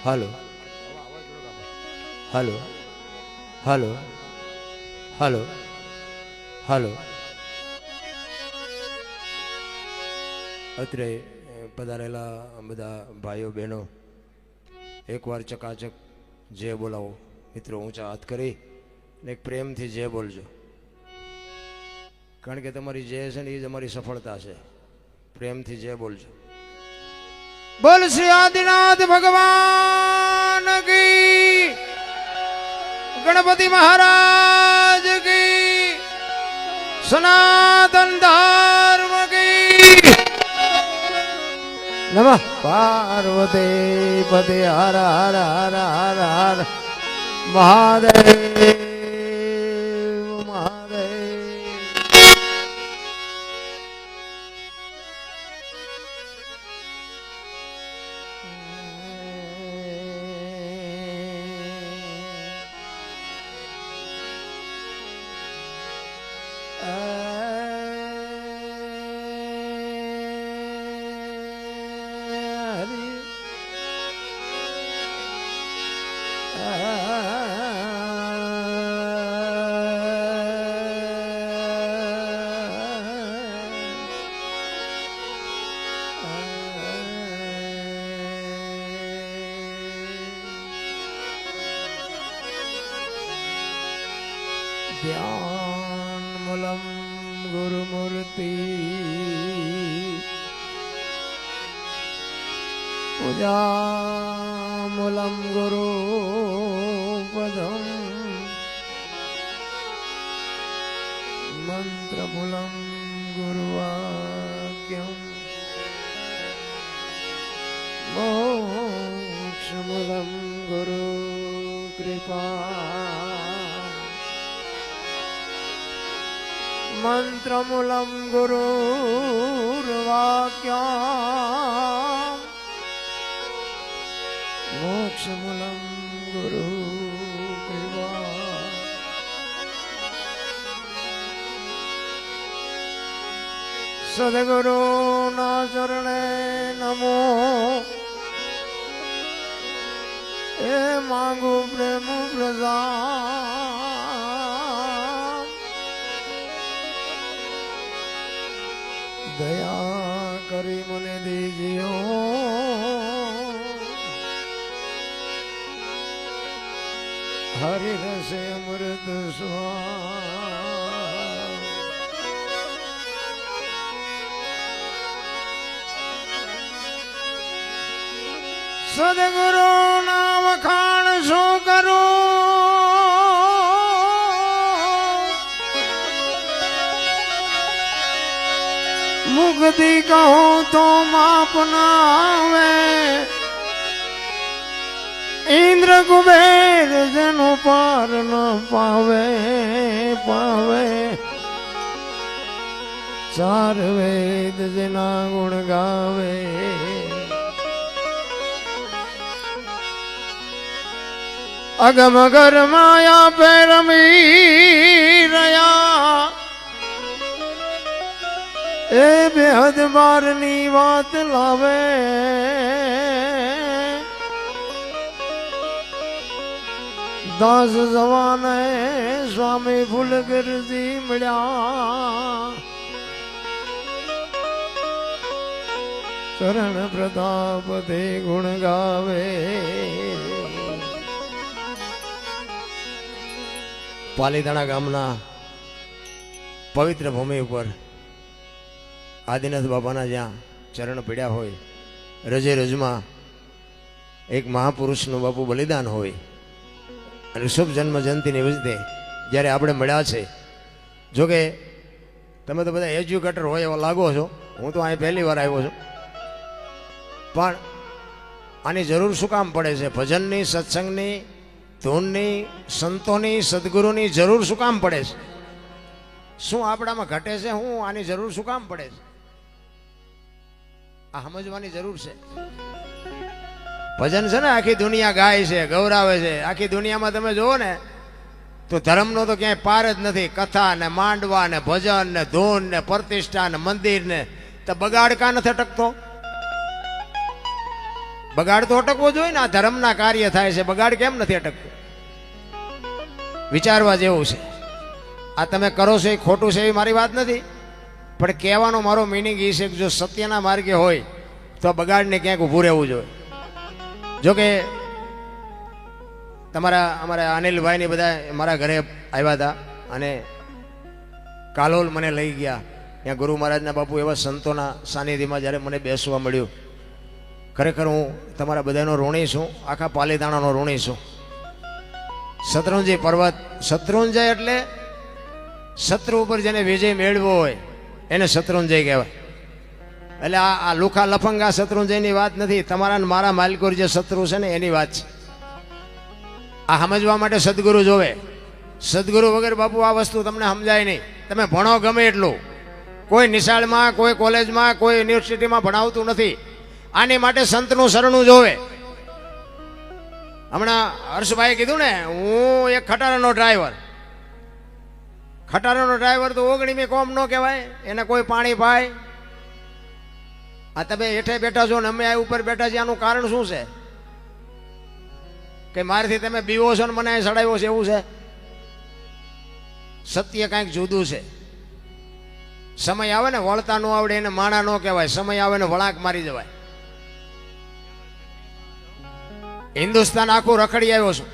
હાલો હાલો હાલો હાલો હાલો અત્રે પધારેલા બધા ભાઈઓ બહેનો એકવાર ચકાચક જય બોલાવો મિત્રો ઊંચા હાથ કરી ને એક પ્રેમથી જય બોલજો કારણ કે તમારી જય છે ને એ જ અમારી સફળતા છે પ્રેમથી જય બોલજો બોલ શ્રી આદિનાથ ભગવાન કી ગણપતિ મહારાજ કી સનાતન ધર્મ કી નમઃ પાર્વતી પતિ હર હર હર હર હર મહાદેવ ध्यान मूलम गुरुमूर्ति पूजा मूलम गुरु पदम मंत्र मूलम गुरुवाक्यम मोक्ष मूलम गुरु कृपा मंत्रमूलम गुरुर्वाक्यम मोक्षमूलम गुरु कृपा सद्गुरु ना चरणे नमो ए मांगू प्रेम प्रदान दया करी मने दीजियो हरि रसे अमृत स्वाद सद्गुरु ना वखाण शो करो मुक्ति कहो तो माप ना आवे इंद्र कुबेर जनो पार न पावे पावे चार वेद जना गुण गावे अगम गर माया पे रमी रया ए बेहद बारनी बात लावे दास जवान स्वामी फुलगर जी मिल्या चरण प्रताप दे गुण गावे पालीताणा गामना पवित्र भूमि पर आदिनाथ बाबाना ज्યાં ચરણ પીડ્યા હોય રજે રજમાં એક મહાપુરુષનું બાપુ બલિદાન હોય અને શુભ જન્મ જયંતિ નિમિત્તે જ્યારે આપણે મળ્યા છે જોકે તમે તો બધા એજ્યુકેટર હોય એવા લાગો છો હું તો અહીં પહેલી વાર આવ્યો છું પણ આની જરૂર શું કામ પડે છે ભજનની સત્સંગની ધૂનની સંતોની સદગુરુની જરૂર શું કામ પડે છે શું આપણામાં ઘટે છે હું આની જરૂર શું કામ પડે છે આ સમજવાની જરૂર છે ભજન છે ને આખી દુનિયા ગાય છે ગૌરાવે છે આખી દુનિયામાં તમે જુઓ ને તો ધર્મનો તો ક્યાંય પાર જ નથી કથા ને માંડવા ને ભજન ને ધૂન ને પ્રતિષ્ઠા ને મંદિર ને તો બગાડ કા નથી ટકતો બગાડ તો અટકવો જોઈએ ને. આ ધર્મના કાર્ય થાય છે, બગાડ કેમ નથી અટકતો? વિચારવા જેવું છે. આ તમે કરો છો એ ખોટું છે એવી મારી વાત નથી, પણ કહેવાનો મારો મિનિંગ એ છે કે જો સત્યના માર્ગે હોય તો બગાડને ક્યાંક ઊભું રહેવું જોઈએ. જોકે અમારા અનિલભાઈની બધા મારા ઘરે આવ્યા હતા અને કાલોલ મને લઈ ગયા. ત્યાં ગુરુ મહારાજના બાપુ એવા સંતોના સાનિધ્યમાં જ્યારે મને બેસવા મળ્યું, ખરેખર હું તમારા બધાનો ઋણી છું, આખા પાલીતાણાનો ઋણી છું. શત્રુંજય પર્વત, શત્રુંજય એટલે શત્રુ ઉપર જેને વિજય મેળવો હોય એને શત્રુંજય કહેવાય. એટલે આ લુખા લફંગા શત્રુંજયની વાત નથી, તમારા ને મારા માલકોર જે શત્રુ છે ને એની વાત છે. આ સમજવા માટે સદગુરુ જોવે. સદગુરુ વગર બાપુ આ વસ્તુ તમને સમજાય નહીં. તમે ભણો ગમે એટલું, કોઈ નિશાળમાં, કોઈ કોલેજમાં, કોઈ યુનિવર્સિટીમાં ભણાવતું નથી. આની માટે સંતનું શરણું જોવે. હમણાં હર્ષભાઈ કીધું ને, હું એક ખટારાનો ડ્રાઈવર. ખટારાનો ડ્રાઈવર તો ઓગણીમી કોમ ન કહેવાય, એને કોઈ પાણી પાય. આ તમે હેઠે બેઠા છો ને અમે આ ઉપર બેઠા છીએ, આનું કારણ શું છે? કે મારાથી તમે બીવો છો ને મને સડાવ્યો છે એવું છે? સત્ય કાંઈક જુદું છે. સમય આવે ને વળતા ન આવડે એને માણા ન કહેવાય, સમય આવે ને વળાંક મારી જવાય. હિન્દુસ્તાન આખું રખડી આવ્યો છું,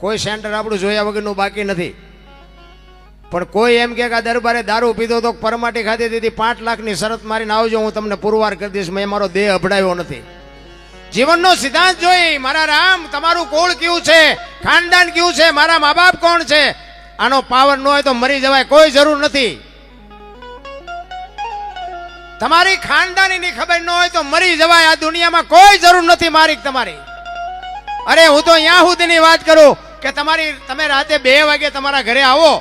કોઈ સેન્ટર આપણું જોયા વગરનું બાકી નથી. પણ કોઈ એમ કે આ દરબારે દારૂ પીધો તો પરમાટી ખાધી દીધી 5 લાખની શરત મારીને આવજો, હું તમને પુરવાર કરી દઈશ. મેં મારો દેહ અભડાયો નથી. જીવનનો સિદ્ધાંત જોઈ મારા રામ તમારું કુળ કેવું છે, ખાનદાન કેવું છે, મારા મા બાપ કોણ છે, આનો પાવર ન હોય તો મરી જવાય, કોઈ જરૂર નથી. તમારી ખાનદાનીની ખબર ન હોય તો મરી જવાય. આ દુનિયામાં કોઈ જરૂર નથી મારી તમારી. અરે હું તો અહીંયા સુધીની વાત કરું કે તમે રાતે 2 વાગે તમારા ઘરે આવો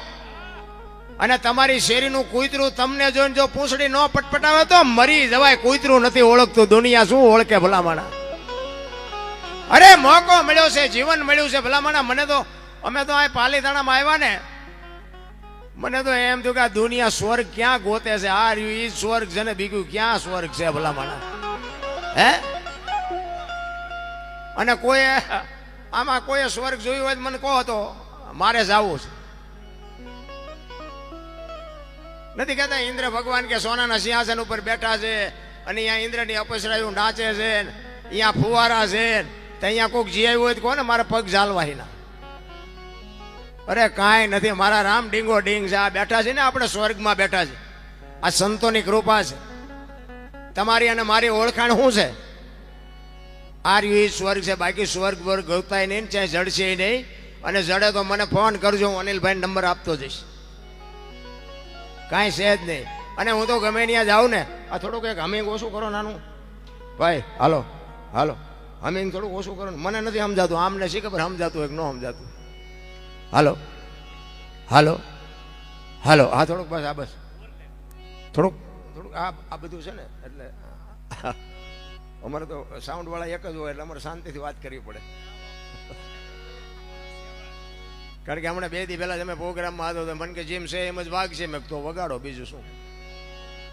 અને તમારી શેરીનું કૂતરું તમને જોઈને જો પૂંછડી ન પટપટાવે તો મરી જવાય. કૂતરું નથી ઓળખતું, દુનિયા શું ઓળખે ભલામણા? અરે મોકો મળ્યો છે, જીવન મળ્યું છે ભલામણા. અમે તો આ પાલીતાણામાં આવ્યા ને, મને તો એમ થયું કે આ દુનિયા સ્વર્ગ ક્યાં ગોતે છે. આ રહ્યું ઈ સ્વર્ગ છે ને બીજું ક્યાં સ્વર્ગ છે ભલામણા? હે? અને કોઈ આમાં કોઈ સ્વર્ગ જોયું હોય મને કહો તો મારે જવું છે. નથી કહેતા ઇન્દ્ર ભગવાન કે સોનાના સિંહાસન ઉપર બેઠા છે અને અહીંયા ઇન્દ્રની અપસરાયું નાચે છે, અહીંયા ફુવારા છે, તો અહીંયા કોઈક જી આવ્યું હોય તો કોને મારા પગ ઝાલવાહીના? અરે કાંઈ નથી, મારા રામ ડીંગો ડીંગ છે. આ બેઠા છે ને આપણે સ્વર્ગમાં બેઠા છે. આ સંતોની કૃપા છે. તમારી અને મારી ઓળખાણ શું છે? આ રહ્યું સ્વર્ગ છે. બાકી સ્વર્ગ વર્ગ ગવતાય નહીં, ચાહે જડશે નહીં. અને જડે તો મને ફોન કરજો, હું અનિલભાઈ નંબર આપતો જઈશ. કાંઈ છે જ નહીં. અને હું તો ગમે ત્યાં જાઉં ને, આ થોડુંક એક હમિંગ ઓછું કરો નાનું ભાઈ. હાલો હાલો, હમિંગ થોડુંક ઓછું કરો. મને નથી સમજાતું, આમને શી ખબર સમજાતું એક ન સમજાતું. હાલો હાલો હાલો, હા થોડુંક બસ, આ બસ થોડુંક આ બધું છે ને એટલે અમારે તો સાઉન્ડ વાળા એક જ હોય એટલે અમારે શાંતિથી વાત કરવી પડે. કારણ કે હમણાં 2 દી પહેલા તમે પ્રોગ્રામમાં હતો તો મને કે જેમ છે એમ જ વાગ છે. મેં તો વગાડો, બીજું શું?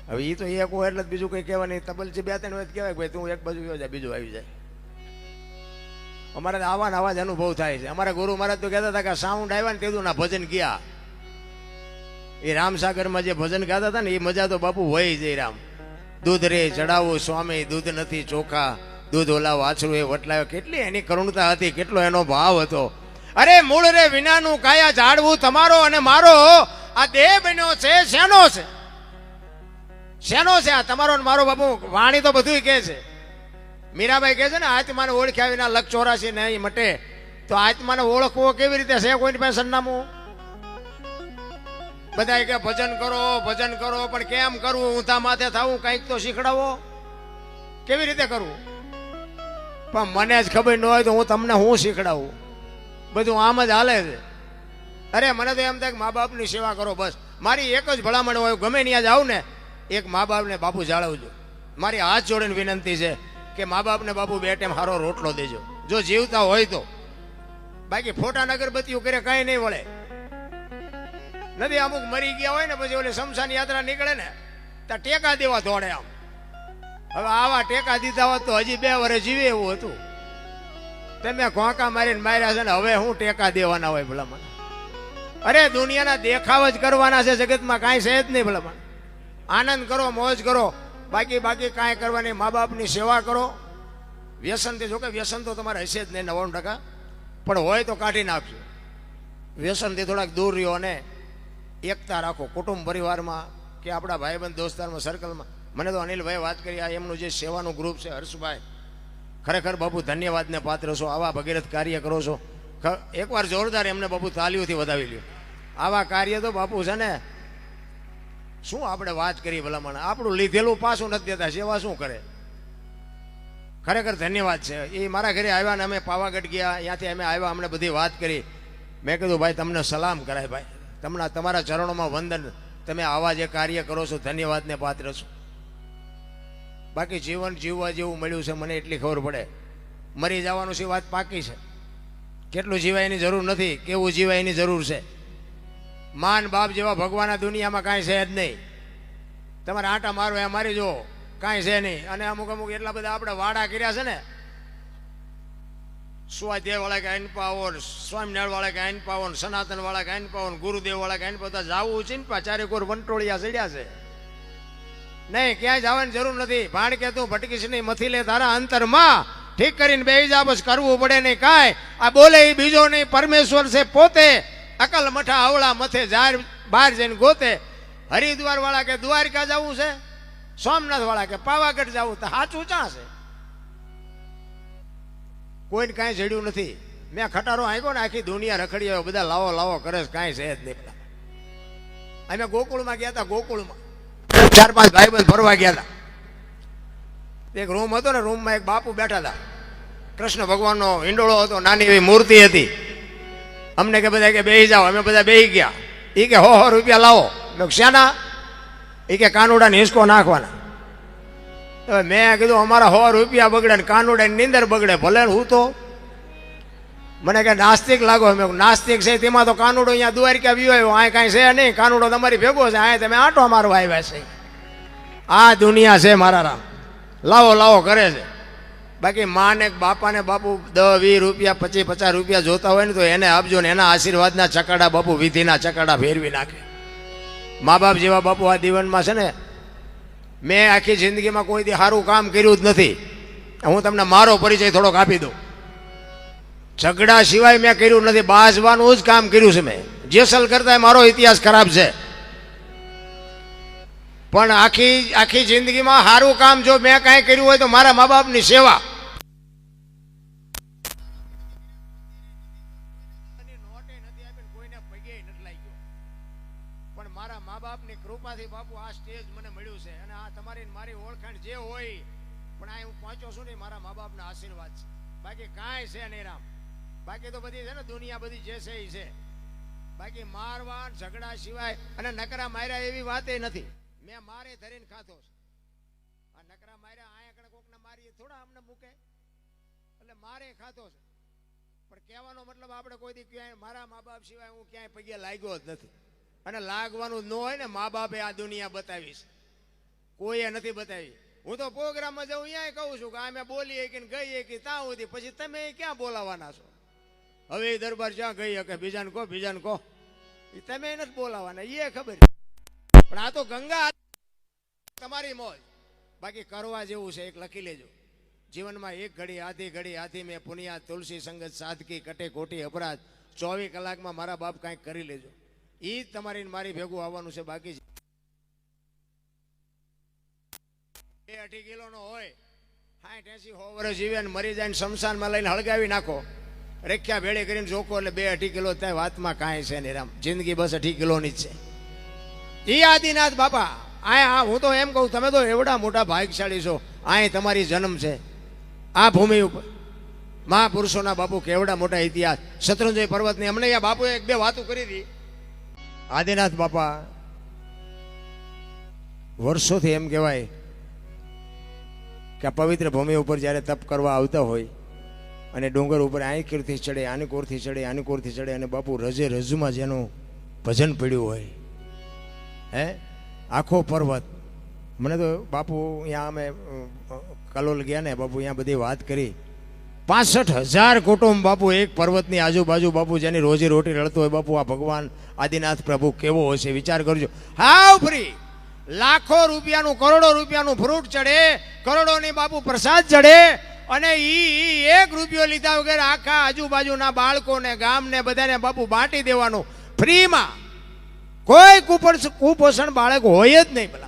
હવે એ તો એક હોય એટલે બીજું કંઈ કહેવા નહીં. તબલ છે 2-3 હોય કહેવાય ભાઈ તું એક બાજુ ગયો જાય બીજું આવી જાય. અમારે આવા આવા જ અનુભવ થાય છે. અમારા ગુરુ મહારાજ તો કહેતા હતા કે સાઉન્ડ આવ્યા ને તેનું ના ભજન ગયા. એ રામસાગરમાં જે ભજન ગાતા હતા ને એ મજા તો બાપુ હોય જઈ. રામ દૂધ રે ચડાવું સ્વામી, દૂધ નથી ચોખા, દૂધ ઓલા વાછરું એ વટલાયો. કેટલી એની કરુણતા હતી, કેટલો એનો ભાવ હતો. અરે મૂળ રે વિનાનું કાયા ઝાડવું તમારો અને મારો આ દેહ બન્યો છે. શેનો છે? શેનો છે આ તમારો ને મારો? બાપુ વાણી તો બધું કહે છે. મીરાબાઈ કહે છે ને આત્માને ઓળખ્યા વિના લખ 84 નહીં મટે. તો આત્માને ઓળખવો કેવી રીતે છે? કોઈની પાસે સરનામું? બધા કે ભજન કરો ભજન કરો, પણ કેમ કરવું? ઊંધા માથે થવું, કંઈક તો શીખડાવો. કેવી રીતે કરવું? પણ મને જ ખબર ન હોય તો હું તમને હું શીખડાવું? બધું આમ જ હાલે છે. અરે મને તો એમ થાય કે મા બાપની સેવા કરો બસ. મારી એક જ ભલામણ હોય, ગમે ત્યાં જાઉં ને એક મા બાપને બાપુ જાળવજો. મારી હાથ જોડીને વિનંતી છે કે મા બાપને બાપુ 2 ટાઈમ સારો રોટલો દેજો, જો જીવતા હોય તો. બાકી ફોટા અગરબત્તીઓ કરે કાંઈ નહીં વળે. નથી અમુક મરી ગયા હોય ને પછી ઓલી શમશાન યાત્રા નીકળે ને ત્યાં ટેકા દેવા દોડે. આમ હવે આવા ટેકા દીધા હોત તો હજી 2 વર્ષ જીવે એવું હતું. તમે ઘોંકા મારીને માર્યા છે ને હવે હું ટેકા દેવાના હોય ભલામણ? અરે દુનિયાના દેખાવ જ કરવાના છે, જગતમાં કાંઈ છે જ નહીં ભલામણ. આનંદ કરો, મોજ કરો, બાકી કાંઈ કરવાની. મા બાપની સેવા કરો. વ્યસનથી, જો કે વ્યસન તો તમારે હશે જ નહીં 99%, પણ હોય તો કાઢી નાખજો. વ્યસનથી થોડાક દૂર રહ્યો અને એકતા રાખો કુટુંબ પરિવારમાં કે આપણા ભાઈબંધ દોસ્તારમાં સર્કલમાં. મને તો અનિલભાઈ વાત કરી, આ એમનું જે સેવાનું ગ્રુપ છે હર્ષભાઈ, ખરેખર બાપુ ધન્યવાદને પાત્ર છો. આવા ભગીરથ કાર્ય કરો છો. એકવાર જોરદાર એમને બાપુ તાલીઓથી વધાવી લ્યો. આવા કાર્ય તો બાપુ છે ને, શું આપણે વાત કરી ભલામણ, આપણું લીધેલું પાછું નથી દેતા, સેવા શું કરે. ખરેખર ધન્યવાદ છે. એ મારા ઘરે આવ્યા ને અમે પાવાગઢ ગયા, ત્યાંથી અમે આવ્યા, અમને બધી વાત કરી. મેં કીધું ભાઈ તમને સલામ કરાય, ભાઈ તમને તમારા ચરણોમાં વંદન, તમે આવા જે કાર્ય કરો છો ધન્યવાદને પાત્ર છો. બાકી જીવન જીવવા જેવું મળ્યું છે મને એટલી ખબર પડે. મરી જવાનું છે વાત પાકી છે. કેટલું જીવાયની જરૂર નથી, કેવું જીવાયની જરૂર છે. માન બાપ જેવા ભગવાન આ દુનિયામાં કાંઈ છે જ નહીં. તમારે આંટા મારો એ મારી જો, કાંઈ છે નહીં. અને અમુક એટલા બધા આપણે વાડા કર્યા છે ને, સ્વાધ્યાય વાળા કે આઈન પાવન, સ્વામિનારાયણ વાળા કે આઈન પાવન, સનાતન વાળા કે આઈન પાવન, ગુરુદેવ વાળા કે આઈન પાવન. જાવું છે ને ચારે કોર વંટોળિયા ચડ્યા છે. નહીં, ક્યાંય જવાની જરૂર નથી. ભાણ કે તું ભટકીશ નહીં, મથી લે તારા અંતરમાં. ઠીક કરીને બેસી જા, બસ કરવું પડે નહીં કાંઈ. આ બોલે એ બીજો નહીં, પરમેશ્વર છે પોતે. અકલ મઠા અવળા મથે જાર બહાર જઈને ગોતે. હરિદ્વાર વાળા કે દ્વારકા જવું છે, સોમનાથ વાળા કે પાવાગઢ જવું, તો સાચું ચા છે? કોઈને કાંઈ જડ્યું નથી. મેં ખટારો આંક્યો ને, આખી દુનિયા રખડી આવ્યો, બધા લાવો લાવો કરે છે, કાંઈ છે જ નહીં. અમે ગોકુળમાં ગયા હતા, ગોકુળમાં 4-5 ભાઈબંધ ફરવા ગયા હતા. એક રૂમ હતો ને, રૂમમાં એક બાપુ બેઠા હતા. કૃષ્ણ ભગવાનનો હિંડોળો હતો, નાની એવી મૂર્તિ હતી. અમને કે બધા કે બેસી જાઓ, અમે બધા બેસી ગયા. એ કે 100 રૂપિયા લાવો. મેં શાના? એ કે કાનુડાને હિંચકો નાખવાના. હવે મેં કીધું અમારા 100 રૂપિયા બગડે ને કાનુડાની નીંદર બગડે, ભલે હું તો. મને કે નાસ્તિક લાગો. મેં નાસ્તિક છે તેમાં તો કાનુડો અહીંયા દ્વારકા વ્યુ આવ્યો, આ કાંઈ છે નહીં, કાનુડો તમારી ભેગો છે, આ તમે આંટો મારવા આવ્યા છે. આ દુનિયા છે મારા રામ, લાવો લાવો કરે છે. બાકી માને બાપાને બાપુ 10-20 રૂપિયા 25-50 રૂપિયા જોતા હોય ને તો એને આપજો ને, એના આશીર્વાદના ચકડા બાપુ વિધિના ચકડા ફેરવી નાખે. મા બાપ જેવા બાપુ આ જીવનમાં છે ને, મેં આખી જિંદગીમાં કોઈ દી સારું કામ કર્યું જ નથી. હું તમને મારો પરિચય થોડોક આપી દઉં. ઝઘડા સિવાય મેં કર્યું નથી, બાજવાનું જ કામ કર્યું છે મેં. જેસલ કરતા મારો ઇતિહાસ ખરાબ છે, પણ આખી જિંદગીમાં સારું કામ જો મેં કાંઈ કર્યું હોય તો મારા મા બાપની સેવા. પણ મારા મા બાપની કૃપાથી બાપુ આ સ્ટેજ મને મળ્યું છે. અને આ તમારી મારી ઓળખાણ જે હોય, પણ આ હું પહોંચ્યો છું ને મારા મા બાપના આશીર્વાદ છે. બાકી કાંઈ છે નહીં રામ. બાકી તો બધી છે ને દુનિયા બધી જે છે એ છે. બાકી મારવાડ ઝઘડા સિવાય અને નકરા માર્યા એવી વાત નથી. મેં મારે ધરીને ખાતો છે. આ નકરા માર્યા આયા કણે કોકને મારીએ થોડા અમને મૂકે, એટલે મારે ખાતો છે. પણ કહેવાનો મતલબ આપણે કોઈ દી ક્યાંય મારા મા બાપ સિવાય હું ક્યાંય પગે લાગ્યો જ નથી. અને લાગવાનું ન હોય ને, મા બાપે આ દુનિયા બતાવી છે, કોઈએ નથી બતાવી. હું તો પ્રોગ્રામમાં જાઉં અહીંયા કહું છું કે અમે બોલીએ કે ગઈએ કે ત્યાં સુધી, પછી તમે ક્યાં બોલાવાના છો? હવે એ દરબાર ક્યાં ગઈ કે બીજાને કહો, બીજાને કહો, એ તમે નથી બોલાવાના, એ ખબર. પણ આ તો ગંગા તમારી મોજ. બાકી કરવા જેવું છે એક લખી લેજો જીવનમાં. એક ઘડી આધી મેં પુનિયા તુલસી સંગત સાદકી કટે કોટી અપરાધ. 24 કલાકમાં મારા બાપ કાંઈક કરી લેજો. એ તમારી મારી ભેગું આવવાનું છે. બાકી 2-2.5 કિલોનો હોય, 60-80 વર્ષ જીવે ને મરી જાય ને શમશાનમાં લઈને હળગાવી નાખો, રેખ્યા ભેળી કરીને જોકો, એટલે 2-2.5 કિલો થાય. વાતમાં કાંઈ છે નહીં રામ. જિંદગી બસ 2.5 કિલોની જ છે. એ આદિનાથ બાપા આ હું તો એમ કહું, તમે તો એવડા મોટા ભાગ્યશાળી છો. અહીં તમારી જન્મ છે આ ભૂમિ ઉપર. મહાપુરુષોના બાપુ કેવડા મોટા ઇતિહાસ. શત્રુંજય પર્વતની અમને આ બાપુએ 1-2 વાતો કરી હતી. આદિનાથ બાપા વર્ષોથી એમ કહેવાય કે આ પવિત્ર ભૂમિ ઉપર જ્યારે તપ કરવા આવતા હોય અને ડુંગર ઉપર આની કોરથી ચડે, આની કોરથી ચડે, આની કોરથી ચડે, અને બાપુ રજે રજમાં જેનું ભજન પડ્યું હોય, હે આખો પર્વત મને તો બાપુ અહીંયા અમે કલોલ ગયા ને બાપુ અહીંયા બધી વાત કરી 65,000 કુટુંબ બાપુ એક પર્વતની આજુબાજુ બાપુ જેની રોજી રોટી રળતો હોય બાપુ આ ભગવાન આદિનાથ પ્રભુ કેવો હશે વિચાર કરજો. હાવ ફ્રી લાખો રૂપિયાનું કરોડો રૂપિયાનું ફ્રૂટ ચડે, કરોડોની બાપુ પ્રસાદ ચડે અને ઈ 1 રૂપિયો લીધા વગર આખા આજુબાજુના બાળકોને ગામને બધાને બાપુ બાંટી દેવાનું ફ્રીમાં. કોઈ કુપોષણ બાળક હોય જ નહીં. ભલા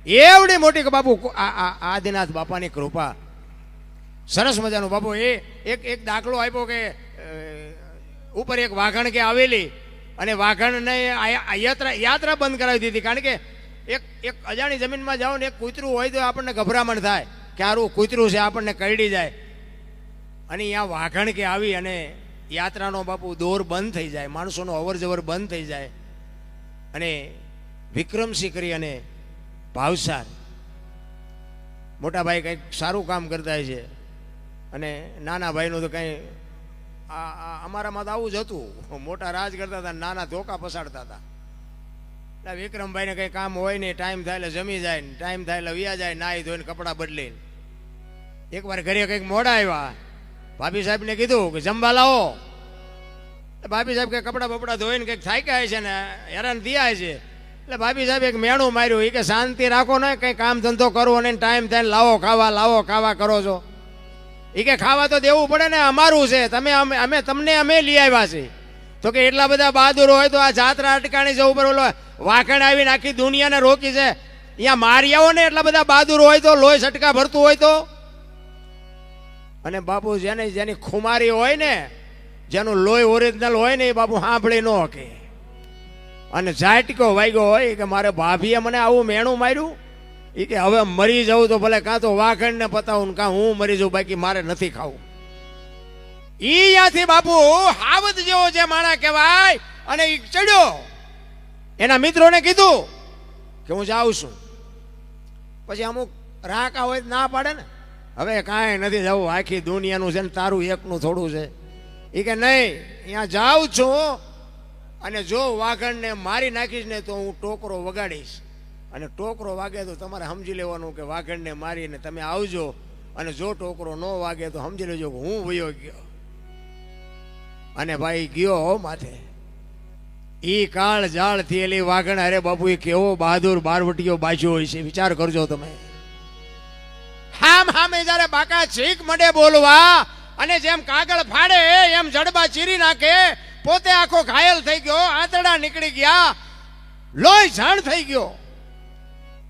એવડી મોટી કે બાપુ આદિનાથ બાપાની કૃપા. સરસ મજાનું બાપુ એ એક દાખલો આપ્યો કે ઉપર એક વાઘણ કે આવેલી અને વાઘણને યાત્રા બંધ કરાવી દીધી. કારણ કે એક અજાણી જમીનમાં જાઓ ને એક કૂતરું હોય તો આપણને ગભરામણ થાય કે આરું કૂતરું છે આપણને કરડી જાય. અને અહીંયા વાઘણ કે આવી અને યાત્રાનો બાપુ દોર બંધ થઈ જાય, માણસોનો અવર જવર બંધ થઈ જાય. અને વિક્રમસિંહ કરી અને ભાવસાર મોટા ભાઈ કંઈક સારું કામ કરતા છે અને નાના ભાઈનું તો કંઈ અમારામાં તો આવું જ હતું. મોટા રાજ કરતા હતા, નાના ધોકા પસાડતા હતા. એટલે વિક્રમભાઈને કંઈ કામ હોય નહીં, ટાઈમ થાય એટલે જમી જાય ને ટાઈમ થાય એટલે વ્યા જાય, નાહી ધોઈને કપડાં બદલીને. એકવાર ઘરે કંઈક મોડા આવ્યા, ભાભી સાહેબને કીધું કે જમવા લાવો. ભાભી સાહેબ કંઈક કપડાં બપડા ધોઈને કંઈક થાક્યા છે ને હેરાન થયા છે. એટલે ભાભી સાહેબ એક મેણું માર્યું. એ કે શાંતિ રાખો ને, કંઈ કામ ધંધો કરવો ને ટાઈમ થાય લાવો ખાવા કરો છો. એ કે ખાવા તો દેવું પડે ને, અમારું છે, તમને અમે લઈ આવ્યા છે. તો કે એટલા બધા બહાદુરો હોય તો આ જાત્રા અટકાણી જવું પર ઓલો વાખણ આવીને આખી દુનિયાને રોકી છે. અહીંયા મારી આવો ને એટલા બધા બહાદુરો હોય તો, લોહી સટકા ભરતું હોય તો. અને બાપુ જેની ખુમારી હોય ને, જેનું લોહી ઓરિજિનલ હોય ને એ બાપુ સાંભળી ન કે અને ઝાટકો વાગ્યો હોય કે મારે ભાભીએ મને આવું મેણું માર્યું. એ કે હવે મરી જવું તો ભલે કાં તો વાઘણને પતાવું કાં હું મરી જાઉં, બાકી મારે નથી ખાવું. ઈ ત્યાંથી બાપુ હાવત જેવો જે માણા કહેવાય. અને ઈ ચડ્યો, એના મિત્રોને કીધું કે હું જાઉં છું. પછી અમુક રાકા હોય ના પાડે ને, હવે કાંઈ નથી જવું, આખી દુનિયાનું છે ને તારું એકનું થોડું છે. એ કે નહીં, અહીંયા જાઉં છું અને જો વાઘણને મારી નાખીશ ને તો હું ટોકરો વગાડીશ. અને ટોકરો વાગે તો તમારે સમજી લેવાનું કે વાઘણને મારીને તમે આવજો. અને જો ટોકરો ન વાગે તો સમજી લેજો કે હું વયો ગયો. અને ભાઈ ગયો માથે. ઈ કાળ જાળ થયેલી વાઘણ અરે બાપુ એ કેવો બહાદુર બારવટીયો બાજ્યો હોય છે, વિચાર કરજો તમે. હામે જયારે બાકા છીક મંડે બોલવા અને જેમ કાગળ ફાડે એમ જડબા ચીરી નાખે, પોતે આખો ઘાયલ થઈ ગયો, આંતરડા નીકળી ગયા, લોહી ઝાણ થઈ ગયો.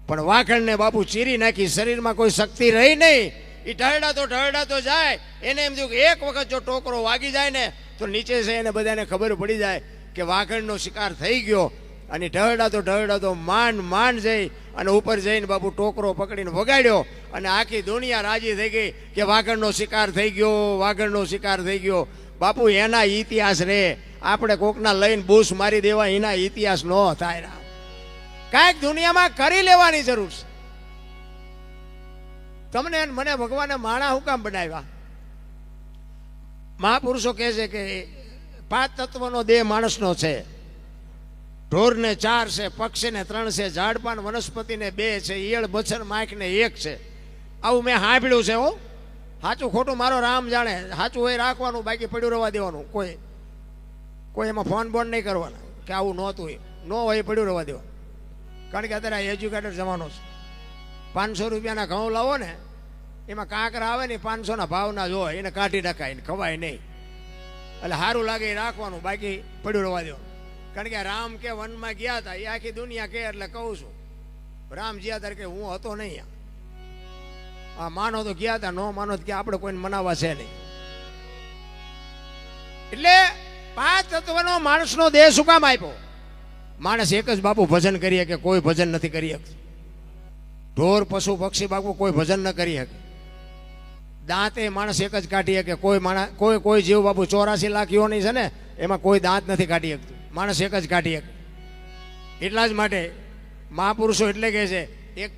પણ વાઘણને બાપુ ચીરી નાખી, શરીરમાં કોઈ શક્તિ રહી નહીં. એ ઢળડા તો જાય. એને એમ થયું કે એક વખત જો ટોકરો વાગી જાય ને તો નીચે છે એને બધાને ખબર પડી જાય કે વાઘણનો શિકાર થઈ ગયો. અને ઢળડા તો માંડ જઈ અને ઉપર જઈને બાપુ ટોકરો પકડીને વગાડ્યો. અને આખી દુનિયા રાજી થઈ ગઈ કે વાઘણનો શિકાર થઈ ગયો. બાપુ એના ઇતિહાસ રે, આપણે કોકના લઈને બૂસ મારી દેવા એના ઇતિહાસ ન થાય. કાંઈક દુનિયામાં કરી લેવાની જરૂર છે. તમને મને ભગવાને માણા હું કામ બનાવ્યા? મહાપુરુષો કહે છે કે 5 તત્વનો દેહ માણસનો છે. ઢોરને 4 છે, પક્ષીને 3 છે, ઝાડપાન વનસ્પતિને 2 છે, ઈયળ મચ્છર માખને 1 છે. આવું મેં સાંભળ્યું છે. હો, સાચું ખોટું મારો રામ જાણે. સાચું હોય રાખવાનું, બાકી પડ્યું રહેવા દેવાનું. કોઈ એમાં ફોન બોન નહીં કરવાના કે આવું નહોતું, ન હોય પડ્યું રહેવા દેવાનું. કારણ કે અત્યારે એજ્યુકેટેડ જમાનો છે. 500 રૂપિયાના ઘઉં લાવો ને, એમાં કાંકરા આવે ને 500ના ભાવના જ હોય, એને કાઢી નખાય ને ખવાય નહીં. એટલે સારું લાગે એ રાખવાનું, બાકી પડ્યું રહેવા દેવાનું. કારણ કે રામ કે વનમાં ગયા હતા, એ આખી દુનિયા કે એટલે કહું છું, રામ જ્યાં ત્યારે કે હું હતો નહીં. આ માનો તો ગયા હતા, નો માનો કે આપણે કોઈને મનાવવા છે નહીં. એટલે 5 તત્વનો માણસનો દેહ શું કામ આપ્યો? માણસ એક જ બાપુ ભજન કરીએ કે કોઈ ભજન નથી કરી શકતું. ઢોર પશુ પક્ષી બાપુ કોઈ ભજન ન કરી શકે. દાંતે માણસ એક જ કાઢી શકે. કોઈ જીવ બાપુ 84 લાખ યોની છે ને, એમાં કોઈ દાંત નથી કાઢી શકતું. માણસ એક જ કાઢી શકે. એટલા જ માટે મહાપુરુષો એટલે કહે છે,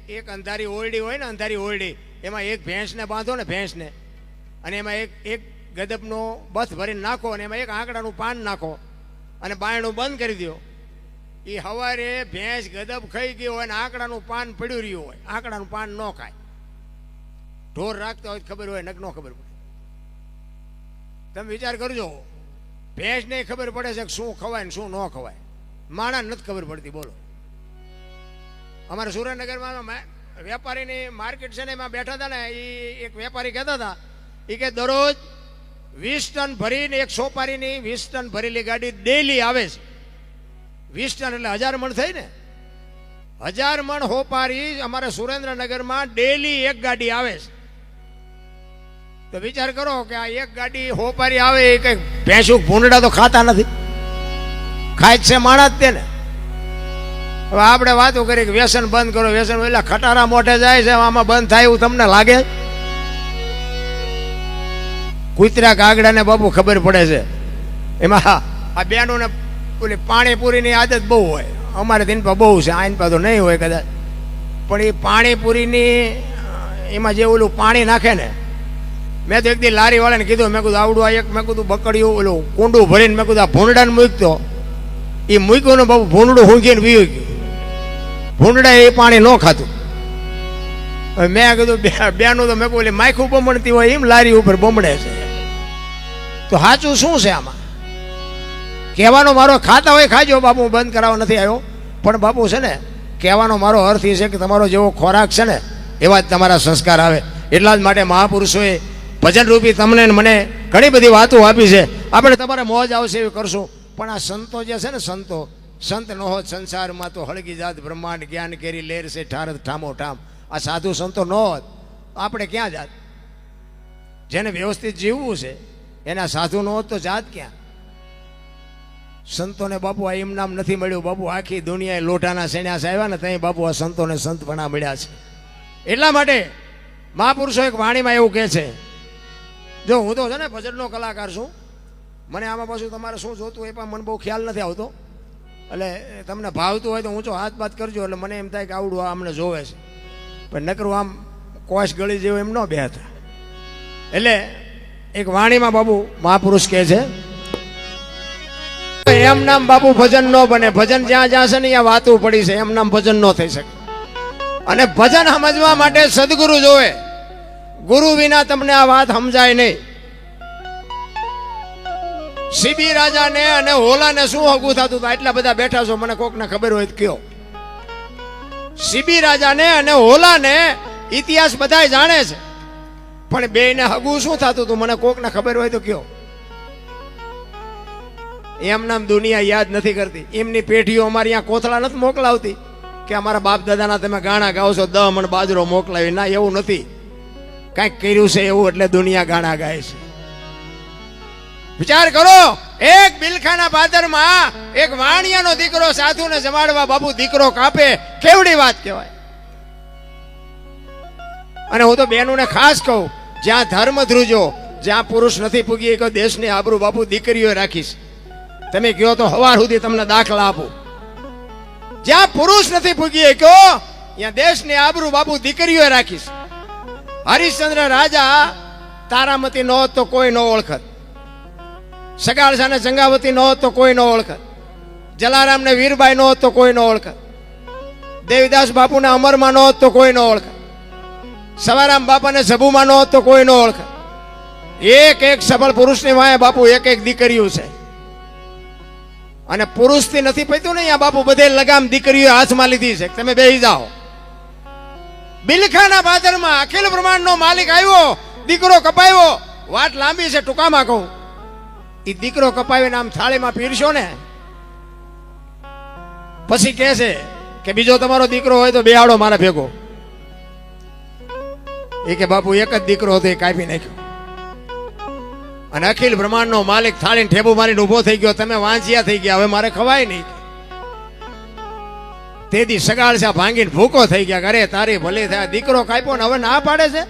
એક અંધારી ઓરડી હોય ને, અંધારી ઓરડી, એમાં એક ભેંસને બાંધો ને, ભેંસને, અને એમાં એક ગદપનો બથ ભરીને નાખો અને એમાં એક આંકડાનું પાન નાખો અને બાયણું બંધ કરી દો. એ હવારે ભેંસ ગદબ ખાઈ ગઈ હોય ને આંકડાનું પાન પડ્યું રહ્યું હોય, આંકડાનું પાન ન ખાય, ઢોર રાખતા હોય ખબર હોય, નક ન ખબર પડે. તમે વિચાર કરજો, ભેંસ ને ખબર પડે છે કે શું ખવાય ને શું ન ખવાય, માણસ નથી ખબર પડતી. બોલો, અમારે સુરેન્દ્રનગરમાં વેપારીની માર્કેટ છે ને, એમાં બેઠા હતા ને, એ એક વેપારી કહેતા હતા, એ કે દરરોજ 20 ટન ભરીને એક સોપારીની 20 ટન ભરેલી ગાડી ડેલી આવે છે. 20 ટન એટલે 1000 મણ થઈ ને, 1000 મણ હોપારી અમારે સુરેન્દ્રનગરમાં ડેલી એક ગાડી આવે છે. તો વિચાર કરો કે આ એક ગાડી હોપારી આવે એ કઈ ભેંસું ભૂંડડા તો ખાતા નથી, ખાય જ છે માણસ તેને. હવે આપણે વાતો કરી કે વ્યસન બંધ કરો, વ્યસન એટલે ખટારા મોઢે જાય છે, આમાં બંધ થાય એવું તમને લાગે? કૂતરા કાગડાને બાપુ ખબર પડે છે. એમાં આ બેનોને ઓલી પાણીપુરીની આદત બહુ હોય, અમારે દિન પર બહુ છે, આઈન પર તો નહીં હોય કદાચ, પણ એ પાણીપુરીની એમાં જે ઓલું પાણી નાખે ને, મેં તો એક દી લારી વાળાને કીધું, મેં કીધું આવડું આ એક, મેં કીધું બકડ્યું ઓલું કુંડું ભરીને, મેં કીધું આ ભૂંડાને મૂકતો, એ મૂક્યું ને બાપુ ભૂંડું મૂકીને પીવી ગયું. ભૂંડા એ પાણી ન ખાતું. મેં કીધું બેનું તો મેં કહું માયખું બમણતી હોય એમ લારી ઉપર બમડે છે. તો સાચું શું છે આમાં? કહેવાનો મારો ખાતા હોય ખાજો બાપુ, હું બંધ કરાવવા નથી આવ્યો, પણ બાપુ છે ને કહેવાનો મારો અર્થ એ છે કે તમારો જેવો ખોરાક છે ને એવા જ તમારા સંસ્કાર આવે. એટલા જ માટે મહાપુરુષોએ ભજન રૂપી તમને મને ઘણી બધી વાતો આપી છે. આપણે તમારે મોજ આવશે એવી કરશું. પણ આ સંતો જે છે ને, સંતો, સંત ન હોત સંસારમાં તો હળગી જાત બ્રહ્માંડ, જ્ઞાન કેરી લેર છે ઠાર ઠામો ઠામ. આ સાધુ સંતો ન હોત આપણે ક્યાં જાત? જેને વ્યવસ્થિત જીવવું છે એના સાધુ ન હોત તો જાત ક્યાં? સંતોને બાપુ આ એમ નામ નથી મળ્યું બાપુ, આખી દુનિયાએ લોટાના સેન્યાસ આવ્યા ને ત્યાં બાપુ આ સંતોને સંતપણા મળ્યા છે. એટલા માટે મહાપુરુષો એક વાણીમાં એવું કહે છે, જો હું તો છે ને ભજનનો કલાકાર છું, મને આમાં પાછું તમારે શું જોતું એ પણ મને બહુ ખ્યાલ નથી આવતો, એટલે તમને ભાવતું હોય તો ઊંચો હાથ બાત કરજો, એટલે મને એમ થાય કે આવડું આ અમને જોવે છે, પણ નકરું આમ કોશ ગળી જેવું એમ ન બેહતા. એટલે એક વાણીમાં બાપુ મહાપુરુષ કહે છે, એમ નામ બાપુ ભજન ન બને, ભજન જ્યાં જ્યાં છે ને ત્યાં વાતું પડી છે, એમ નામ ભજન ન થઈ શકે. અને ભજન સમજવા માટે સદગુરુ જોવે, ગુરુ વિના તમને આ વાત સમજાય નહીં. સીબી રાજાને અને હોલાને શું હગું થતું હતું? એટલા બધા બેઠા છો, મને કોકને ખબર હોય તો કયો. સીબી રાજાને અને હોલાને ઇતિહાસ બધા જાણે છે, પણ બેયને હગું શું થતું હતું મને કોકને ખબર હોય તો કયો. એમ નામ દુનિયા યાદ નથી કરતી. એમની પેઢીઓ અમારી અહીંયા કોથળા નથી મોકલાવતી કે અમારા બાપ દાદાના તમે ગાણા ગાઓ છો 10 મણ બાજરો મોકલાવી. ના, એવું નથી. કાંઈક કર્યું છે એવું એટલે દુનિયા ગાણા ગાય છે. વિચાર કરો, એક બિલખાના પાદરમાં એક વાણિયાનો દીકરો સાધુને જમાડવા બાપુ દીકરો કાપે, કેવડી વાત કહેવાય. અને હું તો બહેનોને ખાસ કહું, જ્યાં ધર્મ ધ્રુજો, જ્યાં પુરુષ નથી પૂગી એક દેશની આબરૂ બાપુ દીકરીઓ રાખીશ. તમે કહો તો સવાર સુધી તમને દાખલા આપું. જ્યાં પુરુષ નથી પૂગી કહો ત્યાં દેશની આબરૂ બાપુ દીકરીઓ રાખીશ. હરિશ્ચંદ્ર રાજા તારામતી ન હોત તો કોઈ ન ઓળખત, સગાળસા ને જંગાવતી ન હોત તો કોઈ ન ઓળખત, જલારામ ને વીરબાઈ ન હોત તો કોઈ ન ઓળખત, દેવીદાસ બાપુને અમરમાં ન હોત તો કોઈ ન ઓળખત, સવારામ બાપાને સભુમાં ન હોત તો કોઈ ન ઓળખત. એક એક સફળ પુરુષની વાંહે બાપુ એક એક દીકરીઓ છે. અને પુરુષથી નથી પૈતું ને આ બાપુ બધે લગામ દીકરીઓ હાથમાં લીધી છે. તમે બેસી જાઓ. બિલખાના પાદરમાં અખિલ બ્રહ્માંડનો માલિક આવ્યો, દીકરો કપાયો. વાત લાંબી છે, ટૂંકામાં કહું. એ દીકરો કપાવીને આમ થાળીમાં પીરશો ને, પછી કહે છે કે બીજો તમારો દીકરો હોય તો બેહાડો મારા ભેગો. એ કે બાપુ એક જ દીકરો હતો, એ કાપી નાખ્યો. અને અખિલ બ્રહ્માંડનો માલિક થાળીને ઠેબુ મારીને ઉભો થઈ ગયો, તમે વાંચિયા થઈ ગયા, હવે મારે ખવાય નહીં. તેથી સગાળસા ભાંગીને ભૂકો થઈ ગયા. અરે તારી ભલે થયા, દીકરો કાપ્યો ને હવે ના પાડે છે,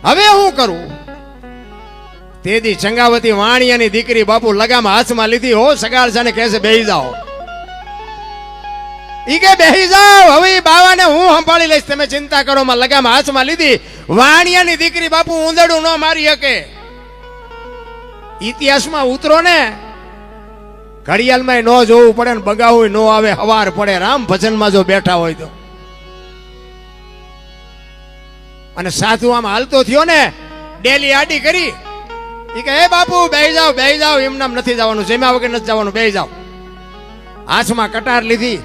હવે હું કરું? તેથી ચંગાવતી વાણિયાની દીકરી બાપુ લગામ હાથમાં લીધી. હો સગાળસાને કહે છે બેહી જાઓ. ઈ કે બેહી જાઓ, હવે બાવાને હું સંભાળી લઈશ, તમે ચિંતા કરો. માં લગામ હાથમાં લીધી. વાણિયાની દીકરી બાપુ ઊંધડું ન મારી શકે. ઇતિહાસમાં ઉતરો ને ઘડિયાળમાં ન જોવું પડે ને બગાવું ન આવે, હવાર પડે રામ ભજનમાં જો બેઠા હોય તો. અને સાધુ આમ હાલતો થયો ને, ડેલી આડી કરી, એ કે હે બાપુ બેહી જાઓ, એમ નામ નથી જવાનું, જમ્યા વગર નથી જવાનું, બેહી જાઓ. હાથમાં કટાર લીધી,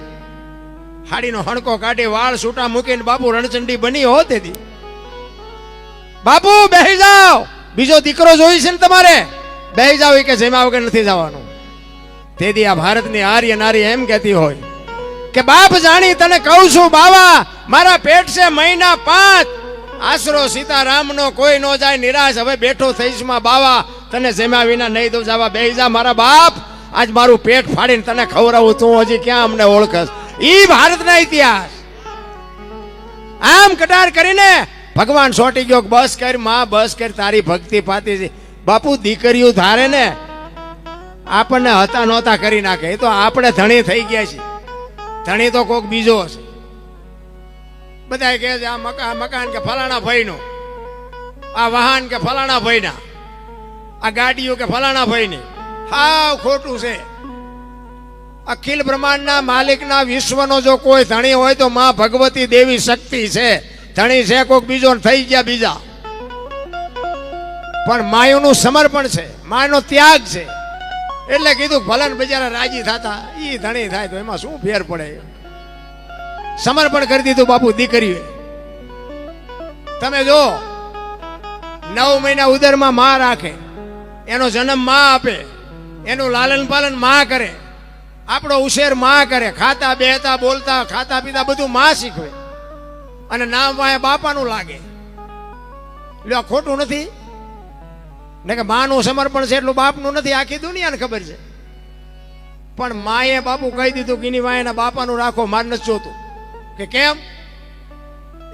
હાડીનો હણકો કાઢી, વાળ છૂટા મૂકીને બાપુ રણચંડી બની હો તેથી. બાપુ બેહી જાઓ, બીજો દીકરો જોઈ છે ને તમારે, બેહી જાઓ, એ કે જમ્યા વગર નથી જવાનું. તેથી આ ભારતની આર્ય નારી એમ કહેતી હોય કે બાપ જાણી તને કહું છું બાવા, મારા પેટ છે મહિના 5, આશરો સીતારામનો કોઈ નો જાય નિરાશ, હવે બેઠો થઈશ માં બાવા, તને જમ્યા વિના નહીં દઉં જવા, બેહી જા મારા બાપ, આજ મારું પેટ ફાડીને તને ખવડાવું, તું હજી ક્યાં અમને ઓળખસ. ઈ ભારતના ઇતિહાસ. આમ કટાર કરીને ભગવાન સોટી ગયો, બસ કર માં, બસ કર, તારી ભક્તિ પાતી છે. બાપુ દીકરીઓ ધારે ને આપણને હતા નહોતા કરી નાખે, એ તો આપણે ધણી થઈ ગયા છે, ધણી તો કોક બીજો હશે. બધા કહે છે આ મકાન કે ફલાણા ભાઈનું, આ વાહન કે ફલાણા ભાઈના, આ ગાડીઓ કે ફલાણા ભાઈની. હાવ ખોટું છે. અખિલ બ્રહ્માંડના માલિકના વિશ્વનો જો કોઈ ધણી હોય તો માં ભગવતી દેવી શક્તિ છે. ધણી છે કોક બીજો, થઈ ગયા બીજા. પણ માયુનું સમર્પણ છે, માનો ત્યાગ છે. એટલે કીધું ભલે ને બિચારા રાજી થતા, ઈ ધણી થાય તો એમાં શું ફેર પડે. સમર્પણ કરી દીધું બાપુ દીકરીએ. તમે જો 9 મહિના ઉદરમાં માં રાખે, એનો જન્મ માં આપે, એનું લાલન પાલન માં કરે, આપણો ઉછેર માં કરે, ખાતા બેહતા બોલતા ખાતા પીતા બધું માં શીખવે, અને નામ વાય બાપાનું લાગે. એટલે આ ખોટું નથી ને કે માનું સમર્પણ છે એટલું બાપનું નથી, આખી દુનિયાને ખબર છે. પણ માએ બાપુ કહી દીધું કે એની વાયના બાપાનું રાખો, માર નથી જોતું. કે કેમ?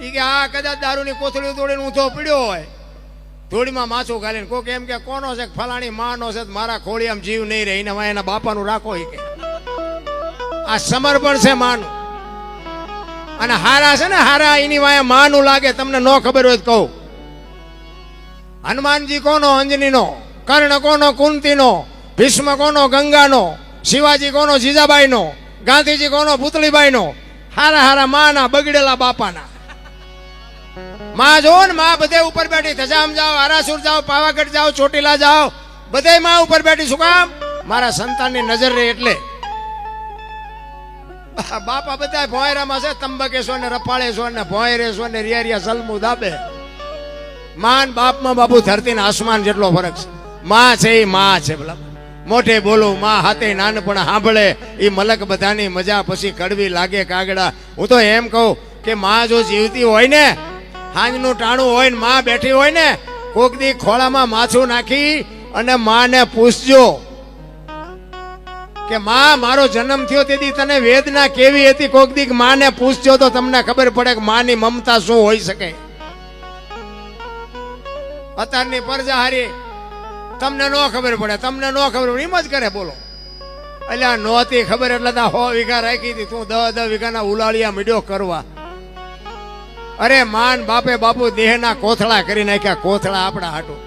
ઈ કે આ કદાચ દારૂની કોથળી તોડીને ઊંધો પીડ્યો હોય, ધોળીમાં માછું ગાલીને કોક એમ કે કોનો છે, ફલાણી માનો છે, મારા ખોળિયામાં જીવ નહીં રહે, એને વાયના બાપાનું રાખો. ઈ કે આ સમર્પણ છે માનું. અને હારા છે ને, હારા એની વાય માનું લાગે. તમને ન ખબર હોય તો કહું, હનુમાનજી કોનો? અંજનીનો. કર્ણ કોનો? કુંતીનો. ભીષ્મ કોનો? ગંગાનો. શિવાજી કોનો? જીજાબાઈનો. ગાંધીજી કોનો? પુતળીબાઈનો. હારા હારા માના, બગડેલા બાપાના. માં જો ને, માં બધે ઉપર બેઠી, ધજામ જાઓ, આરાસુર જાઓ, પાવાગઢ જાઓ, ચોટીલા જાઓ, બધે માં ઉપર બેઠી. શું કામ? મારા સંતાનની નજર રહે એટલે. બાપા બધા ભોંયરામાં છે, તંબકેશ્વર ને રફાળેશ્વર ને ભોંયરેશ્વર ને રિયા સલમુ દાબે. માન બાપમાં બાપુ ધરતી ને આસમાન જેટલો ફરક છે. માં છે એ માં છે. ભલા મોઢે બોલું માં, હાથે નાનપણ સાંભળે, એ મલક બધાની મજા પછી કડવી લાગે કાગડા. હું તો એમ કહું કે માં જો જીવતી હોય ને, હાંજનું ટાણું હોય ને માં બેઠી હોય ને, કોક દી ખોળામાં માછું નાખી અને માને પૂછજો કે માં મારો જન્મ થયો તેથી તને વેદના કેવી હતી. કોક દી માને પૂછજો તો તમને ખબર પડે કે માની મમતા શું હોઈ શકે. અત્યારની પરજાહારી તમને ન ખબર પડે, તમને ન ખબર પડે, એમ જ કરે. બોલો એટલે આ નહોતી ખબર એટલે 100 વીઘા રાખી હતી, તું 10 વીઘાના ઉલાળિયા મીડ્યો કરવા. અરે માન બાપે બાપુ દેહના કોથળા કરી નાખ્યા, કોથળા આપણા હાટું.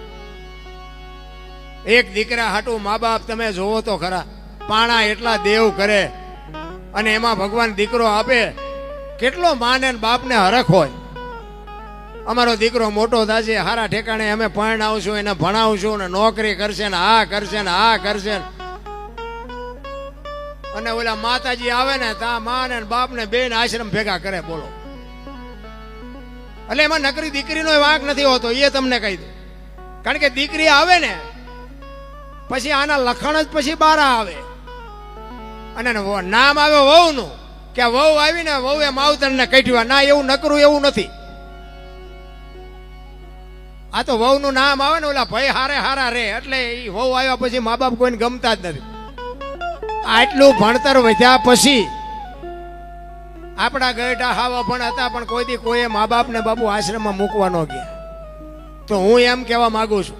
એક દીકરા હાટું મા બાપ તમે જોવો તો ખરા, પાણા એટલા દેવ કરે, અને એમાં ભગવાન દીકરો આપે. કેટલો માને બાપને હરખ હોય. અમારો દીકરો મોટો થશે, હારા ઠેકાણે અમે પરણાવશું, એને ભણાવશું, ને નોકરી કરશે, ને આ કરશે, ને આ કરશે. અને ઓલા માતાજી આવે ને, તા મા ને બાપ ને બેન આશ્રમ ભેગા કરે. બોલો એટલે એમાં નકરી દીકરીનો વાંક નથી હોતો, એ તમને કહી દઉં. કારણ કે દીકરી આવે ને પછી આના લખણ જ પછી બહાર આવે. અને નામ આવે વહુનું, કે વહુ આવી ને વહુએ માવતરને કાઢ્યું. ના, એવું નકરું એવું નથી. આ તો વહુનું નામ આવે ને, ઓલા ભાઈ હારે હારા રે, એટલે એ વહુ આવ્યા પછી મા બાપ કોઈને ગમતા જ નથી. આટલું ભણતર વધ્યા પછી આપણા ગયઢા હાવા પણ હતા, પણ કોઈથી કોઈએ મા બાપને બાપુ આશ્રમમાં મૂકવા ન ગયા. તો હું એમ કહેવા માંગુ છું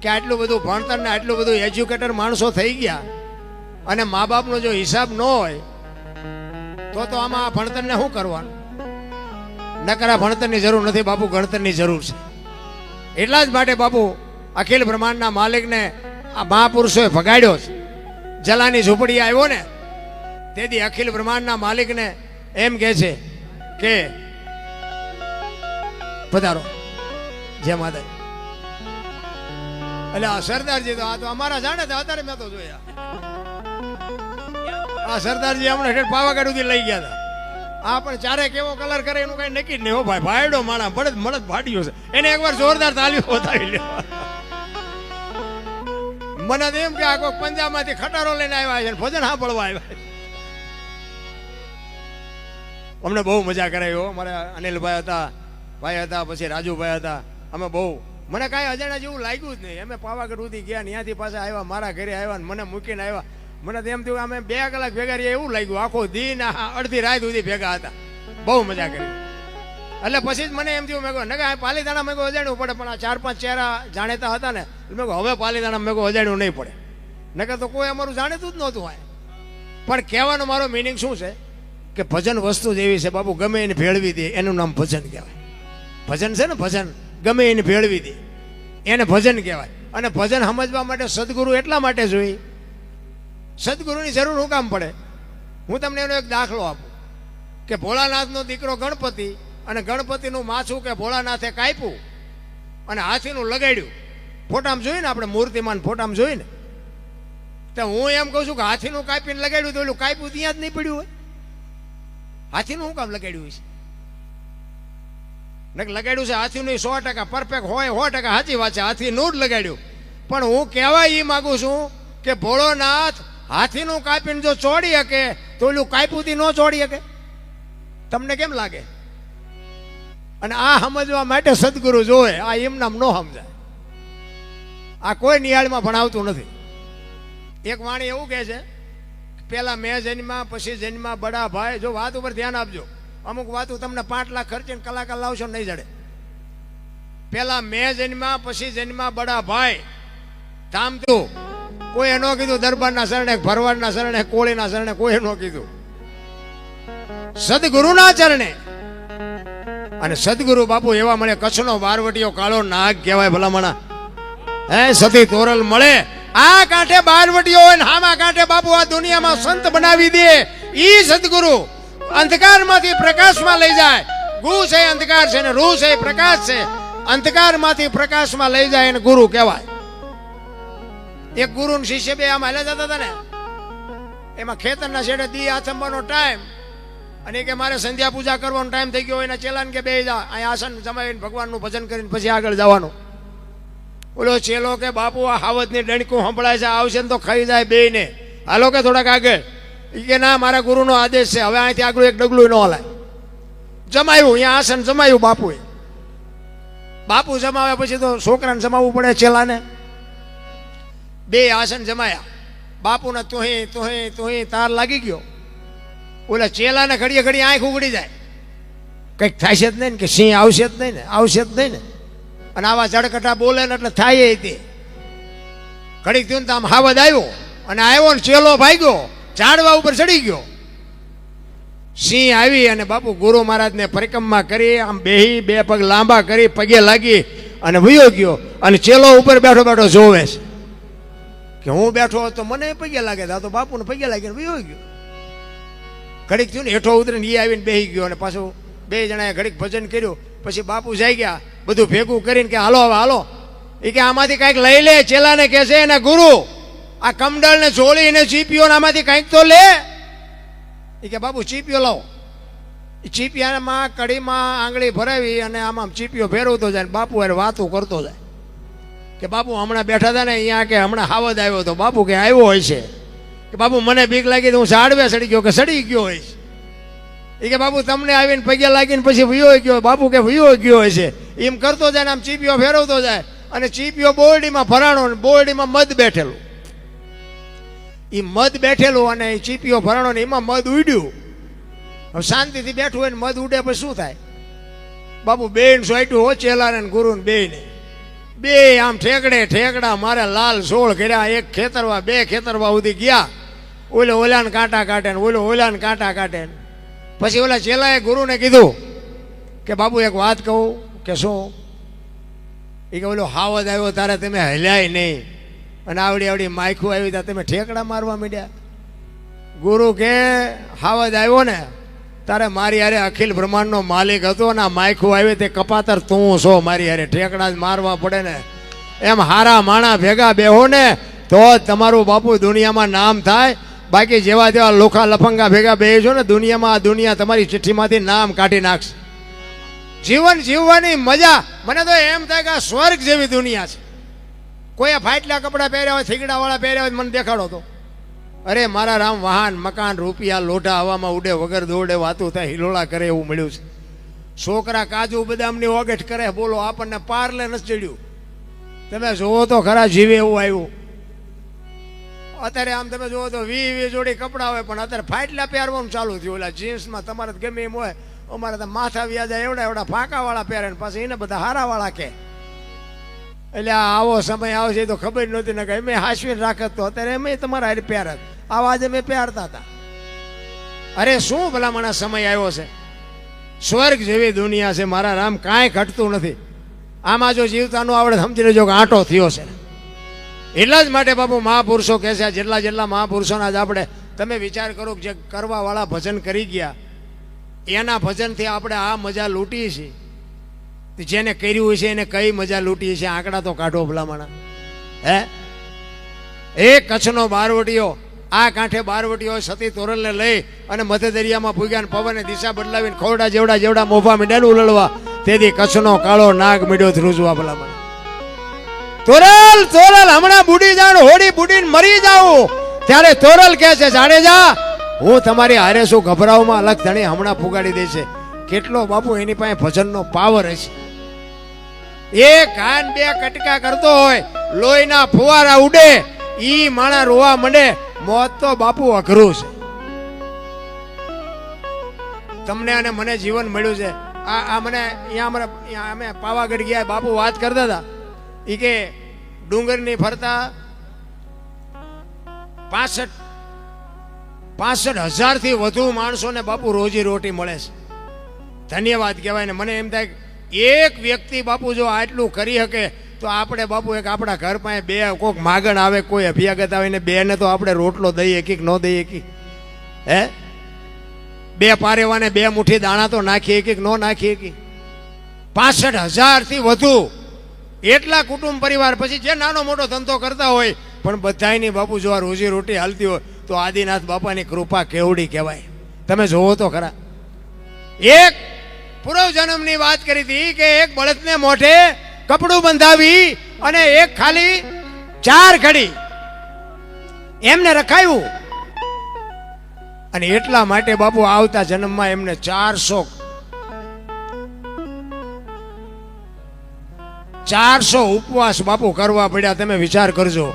કે આટલું બધું ભણતર ને આટલું બધું એજ્યુકેટર માણસો થઈ ગયા, અને મા બાપનો જો હિસાબ ન હોય તો આમાં આ ભણતરને શું કરવાનું? નકરા ભણતરની જરૂર નથી બાપુ, ગણતરની જરૂર છે. એટલા જ માટે બાપુ અખિલ બ્રહ્માંડના માલિકને આ મહાપુરુષોએ ભગાડ્યો છે. જલાની ઝૂંપડી આવ્યો ને તેથી અખિલ બ્રહ્માંડના માલિકને એમ કહે છે કે પધારો જય માતા. એટલે આ સરદારજી તો આ તો અમારા જાણે તો અત્યારે મેં તો જોયા. આ સરદારજી હમણાં ઠેઠ પાવાગઢ સુધી લઈ ગયા હતા. આ પણ ચારે કેવો કલર કરે એનું કઈ નક્કી જ નહીં. હો ભાઈ, ભાઈડો માણા બળદ મળદ ભાડ્યો છે. એને એકવાર જોરદાર તાલીઓ બતાવી લેવા. મને તો એમ કે આ કોઈ પંજાબ માંથી ખટારો લઈને આવ્યા છે, ભજન સાંભળવા આવ્યા. અમને બહુ મજા કરાવી. અમારા અનિલભાઈ હતા, ભાઈ હતા, પછી રાજુભાઈ હતા. અમે બહુ, મને કાંઈ અજાણ્યા જેવું લાગ્યું જ નહીં. અમે પાવાગઢ સુધી ગયા, ત્યાંથી પાછા આવ્યા, મારા ઘરે આવ્યા ને મને મૂકીને આવ્યા. મને તો એમ થયું અમે 2 કલાક ભેગા રહીએ એવું લાગ્યું. આખો દિન અડધી રાત સુધી ભેગા હતા. બહુ મજા કરી. એટલે પછી જ મને એમ થયું, મેં કહું નકે પાલીતાણા મેં અજાણ્યું પડે, પણ આ 4-5 ચહેરા જાણીતા હતા ને, મેં કહું હવે પાલીતાણા મેં અજાણ્યું નહીં પડે. નકર તો કોઈ અમારું જાણીતું જ નહોતું. પણ કહેવાનો મારો મિનિંગ શું છે કે ભજન વસ્તુ જ એવી છે બાપુ, ગમે એને ભેળવી દે એનું નામ ભજન કહેવાય. ભજન છે ને, ભજન ગમે એને ભેળવી દે એને ભજન કહેવાય. અને ભજન સમજવા માટે સદગુરુ એટલા માટે જોઈએ. સદગુરુની જરૂર શું કામ પડે? હું તમને એનો એક દાખલો આપું કે ભોળાનાથનો દીકરો ગણપતિ, અને ગણપતિનું માથું કે ભોળાનાથે કાપ્યું અને હાથીનું લગાડ્યું. ફોટામાં જોઈને આપણે મૂર્તિમાન ફોટામાં જોઈને તો હું એમ કહું છું કે હાથીનું કાપીને લગાડ્યું તો એલું કાપ્યું ત્યાં જ નહીં પડ્યું હોય. હાથીનું શું કામ લગાડ્યું છે? લગાડ્યું છે હાથીનું 100% પરફેક્ટ હોય, 100% સાચી વાત છે, હાથીનું જ લગાડ્યું. પણ હું કહેવા એ માગું છું કે ભોળોનાથ હાથીનું કાપીને જો ચોડી શકે તો એલું કાપ્યુંથી ન ચોડી શકે. તમને કેમ લાગે? અને આ સમજવા માટે સદગુરુ જોવે. આ એમ નામ ન સમજાય. આ કોઈ નિહાળમાં ભણાવતું નથી. એક વાણી એવું કહે છે, પેલા મેં જન્મા પછી જન્મા બડા ભાઈ. જો વાત ઉપર ધ્યાન આપજો. અમુક વાતો તમને 5 લાખ ખર્ચીને કલાકાર લાવશો નહીં જડે. પેલા મેં જન્મા પછી જન્મા બડા ભાઈ. થામતું કોઈ ન કીધું. દરબારના શરણે, ભરવાડના શરણે, કોળીના શરણે કોઈ ન કીધું. સદગુરુના ચરણે. અને સદગુરુ બાપુ એવા મળે. કચ્છનો બારવટીયો કાળો નાગ કહેવાય ભલામણા. સતી તોરલ મળે. આ કાંઠે બારવટીયો હોય ને હામા કાંઠે બાપુ આ દુનિયામાં સંત બનાવી દે. ઈ સદગુરુ અંધકારમાંથી પ્રકાશમાં લઈ જાય. ગુ છે અંધકાર છે ને રૂ છે પ્રકાશ છે. અંધકારમાંથી પ્રકાશમાં લઈ જાય એને ગુરુ કહેવાય. એક ગુરુ ને શિષ્ય બે આમ હાલ્યા જતા હતા ને, એમાં ખેતરના છેડે દી આથમવાનો ટાઈમ, અને કે મારે સંધ્યા પૂજા કરવાનો ટાઈમ થઈ ગયો. એના ચેલાને કે બે જા અહીંયા આસન જમાવીને ભગવાનનું ભજન કરીને પછી આગળ જવાનું. ઓલો ચેલો કે બાપુ આ હાવજની ડણકું સંભળાય છે, આવશે ને તો ખાઈ જાય બે ને, હાલો કે થોડાક આગળ. કે ના, મારા ગુરુનો આદેશ છે, હવે અહીંથી આગળ એક ડગલું ન હલાય. જમાયું, અહીંયા આસન જમાયું બાપુએ. બાપુ જમાવ્યા પછી તો છોકરાને જમાવવું પડે ચેલાને. 2 આસન જમાયા. બાપુને તુહી તાર લાગી ગયો. ઓલા ચેલાને ઘડીએ ઘડી આંખ ઉગડી જાય. કંઈક થાય છે જ નહીં ને, કે સિંહ આવશે જ નહીં ને, આવશે જ નહીં ને. અને આવા જડકટા બોલે ને એટલે થાય તે. ઘડીક થયું ને તો આમ હાવજ આવ્યો, અને આવ્યો ને ચેલો ભાગ્યો, ઝાડવા ઉપર ચડી ગયો. સિંહ આવી અને બાપુ ગુરુ મહારાજને પરિક્રમા કરી, આમ બેહી 2 પગ લાંબા કરી, પગે લાગી અને વયો ગયો. અને ચેલો ઉપર બેઠો બેઠો જોવે છે કે હું બેઠો તો મને પગે લાગે, તો બાપુને પગે લાગીને વયો ગયો. ઘડીક થયું ને હેઠો ઉતરીને એ આવીને બેસી ગયો. અને પાછું 2 જણાએ ઘડીક ભજન કર્યું. પછી બાપુ જઈ ગયા બધું ભેગું કરીને કે હાલો હવે હાલો. એ કે આમાંથી કંઈક લઈ લે. ચેલાને કહે છે એના ગુરુ, આ કમડળ ને જોડી ને ચીપીઓ આમાંથી કંઈક તો લે. એ કે બાપુ ચીપીઓ લાવો. એ ચીપિયામાં કડીમાં આંગળી ભરાવી અને આમાં ચીપીઓ ફેરવતો જાય. બાપુ અરે વાતો કરતો જાય કે બાપુ હમણાં બેઠા હતા ને અહીંયા, કે હમણાં હાવજ આવ્યો હતો. બાપુ કે આવ્યો હોય છે. કે બાપુ મને બીક લાગી તો હું ઝાડવે સડી ગયો, કે સડી ગયો હોય છે. એ કે બાપુ તમને આવીને પગે લાગીને પછી વયો ગયો. બાપુ કે વયો ગયો હોય છે. એમ કરતો જાય ને આમ ચીપીઓ ફેરવતો જાય. અને ચીપીઓ બોરડીમાં ભરાણો, બોરડીમાં મધ બેઠેલું. એ મધ બેઠેલું અને ચીપીઓ ભરાણો ને એમાં મધ ઉડ્યું. હવે શાંતિથી બેઠું હોય ને મધ ઉડે પછી શું થાય? બાપુ બેન સોટ્યું હો ચેલાને ગુરુ ને બેને. 2 આમ ઠેકડા મારે લાલ સોળ કર્યા. 1 ખેતરવા 2 ખેતરવા સુધી ગયા. ઓલાને કાંટા કાઢે ને ઓલાને કાંટા કાઢે. પછી ઓલા ચેલાએ ગુરુને કીધું કે બાપુ એક વાત કહું. કે શું? એ કે ઓલો હાવજ આવ્યો તારે તમે હલ્યાય નહીં. અને આવડી આવડી માયખું આવી ત્યાં તમે ઠેકડા મારવા માંડ્યા. ગુરુ કે હાવજ આવ્યો ને તારે મારી હારે અખિલ બ્રહ્માંડનો માલિક હતો ને માયખું આવી તે કપાતર તું છો, મારી હારે ઠેકડા જ મારવા પડે ને. એમ હારા માણા ભેગા બેહો ને તો જ તમારું બાપુ દુનિયામાં નામ થાય. બાકી જેવા જેવા લોખા લફંગા ભેગા બેસો ને દુનિયામાં, આ દુનિયા તમારી ચિઠ્ઠીમાંથી નામ કાઢી નાખશે. જીવન જીવવાની મજા, મને તો એમ થાય કે આ સ્વર્ગ જેવી દુનિયા છે. કોઈ ફાટલા કપડાં પહેર્યા હોય, થીગડાવાળા પહેર્યા હોય, મને દેખાડો તો. અરે મારા રામ, વાહન મકાન રૂપિયા લોઢા હવામાં ઉડે, વગર દોડે વાતું થાય, હિલોળા કરે એવું મળ્યું છે. છોકરા કાજુ બદામની ઓગઠ કરે, બોલો આપણને પારલે નથી ચડ્યું. તમે જોવો તો ખરા જીવે એવું આવ્યું. અત્યારે આમ તમે જોવો તો 20 જોડી કપડાં હોય, પણ અત્યારે ફાટલા પહેરવાનું ચાલુ થયું. ઓલા જીન્સમાં તમારે ગમે એમ હોય, અમારે તો માથા વ્યાજા એવડા એવડા ફાંકાવાળા પહેરે ને પાછું એને બધા હારાવાળા કે. એટલે આવો સમય આવશે તો ખબર નહોતી ને કે એમ હાસવીને રાખત તો અત્યારે એમ તમારા હારે પહેરત. આવા જ અમે પહેરતા હતા. અરે શું ભલામણા સમય આવ્યો છે. સ્વર્ગ જેવી દુનિયા છે મારા રામ, કાંઈ ઘટતું નથી. આમાં જો જીવતા નો આવડે સમજી લેજો કે આંટો થયો છે. એટલા જ માટે બાપુ મહાપુરુષો કહે છે, જેટલા મહાપુરુષોના જ આપણે, તમે વિચાર કરો કે જે કરવાવાળા ભજન કરી ગયા એના ભજનથી આપણે આ મજા લૂંટીએ છીએ. જેને કર્યું હોય છે એને કઈ મજા લૂંટીએ છીએ, આંકડા તો કાઢો ભલામણા. હે, એક કચ્છનો બારવટીયો, આ કાંઠે બારવટીયો સતી તોરલને લઈ અને મધ્ય દરિયામાં ભૂગ્યા, પવને દિશા બદલાવીને ખોડા જેવડા મોભા મીંડાનું ઉલળવા, તેથી કચ્છનો કાળો નાગ મીડ્યો ધ્રુજવા ભલામણા. તોરલ તોરલ હમણાં બુડી જાણ, હોડી બુડીને મરી જાઉં. ત્યારે તોરલ કહે છે, જાડેજા હું તમારી હારે શું ગભરાવમાં, અલગ ધણી હમણાં ફુગાડી દેશે. કેટલો બાપુ એની પાસે ભજનનો પાવર હશે. એક કાન બે કટકા કરતો હોય, લોહીના ફુવારા ઉડે, ઈ માણા રોવા મંડે. મોત તો બાપુ અઘરું છે. તમને અને મને જીવન મળ્યું છે. આ મને અહીંયા અમે પાવાગઢ ગયા, બાપુ વાત કરતા હતા. ઈ કે ડુંગરની ફરતા 65,000 થી વધુ માણસોને બાપુ રોજી રોટી મળે છે. ધન્યવાદ કહેવાય ને. મને એમ થાય એક વ્યક્તિ બાપુ જો આટલું કરી શકે તો આપણે બાપુ એક આપણા ઘર પાસે બે કોઈક માગણ આવે, કોઈ અભ્યાગત આવે ને બેને તો આપણે રોટલો દઈએ કે ન દઈએ કે. હે, બે પારેવાને બે મુઠ્ઠી દાણા તો નાખીએ કે ન નાખીએ કે. 65,000 થી વધુ એટલા કુટુંબ પરિવાર. પછી જે નાનો મોટો ધંધો કરતા હોય, પણ બધાની બાપુ જો આ રોજી રોટી હાલતી હોય તો આદિનાથ બાપાની કૃપા કેવડી કહેવાય. તમે જોવો તો ખરા. એક પૂર્વ જન્મની વાત કરી હતી કે એક બળદને મોઢે કપડું બંધાવી અને એક ખાલી 4 ઘડી એમને રખાયું, અને એટલા માટે બાપુ આવતા જન્મમાં એમને 400 ઉપવાસ બાપુ કરવા પડ્યા. તમે વિચાર કરજો.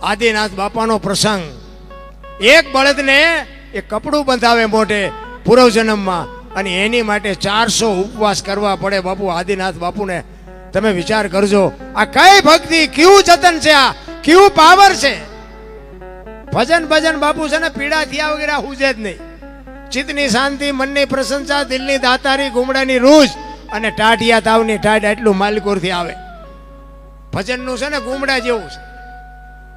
આદિનાથ બાપાનો પ્રસંગ. એક બળદને એ કપડું બંધાવે મોઢે પૂર્વ જન્મમાં, અને એની માટે 400 ઉપવાસ કરવા પડે બાપુ આદિનાથ બાપુને. તમે વિચાર કરજો, આ કઈ ભક્તિ, કેવું જતન છે, આ કેવું પાવર છે. ભજન ભજન બાપુ છે ને પીડા થયા વગેરે હુજે જ નહીં. ચિત્તની શાંતિ, મનની પ્રશંસા, દિલની દાતારી, ગુમડાની રૂજ અને ટાઢિયા તાવની ટાઢ, આટલું માલિકોરથી આવે. ભજનનું છે ને ગુમડા જેવું છે.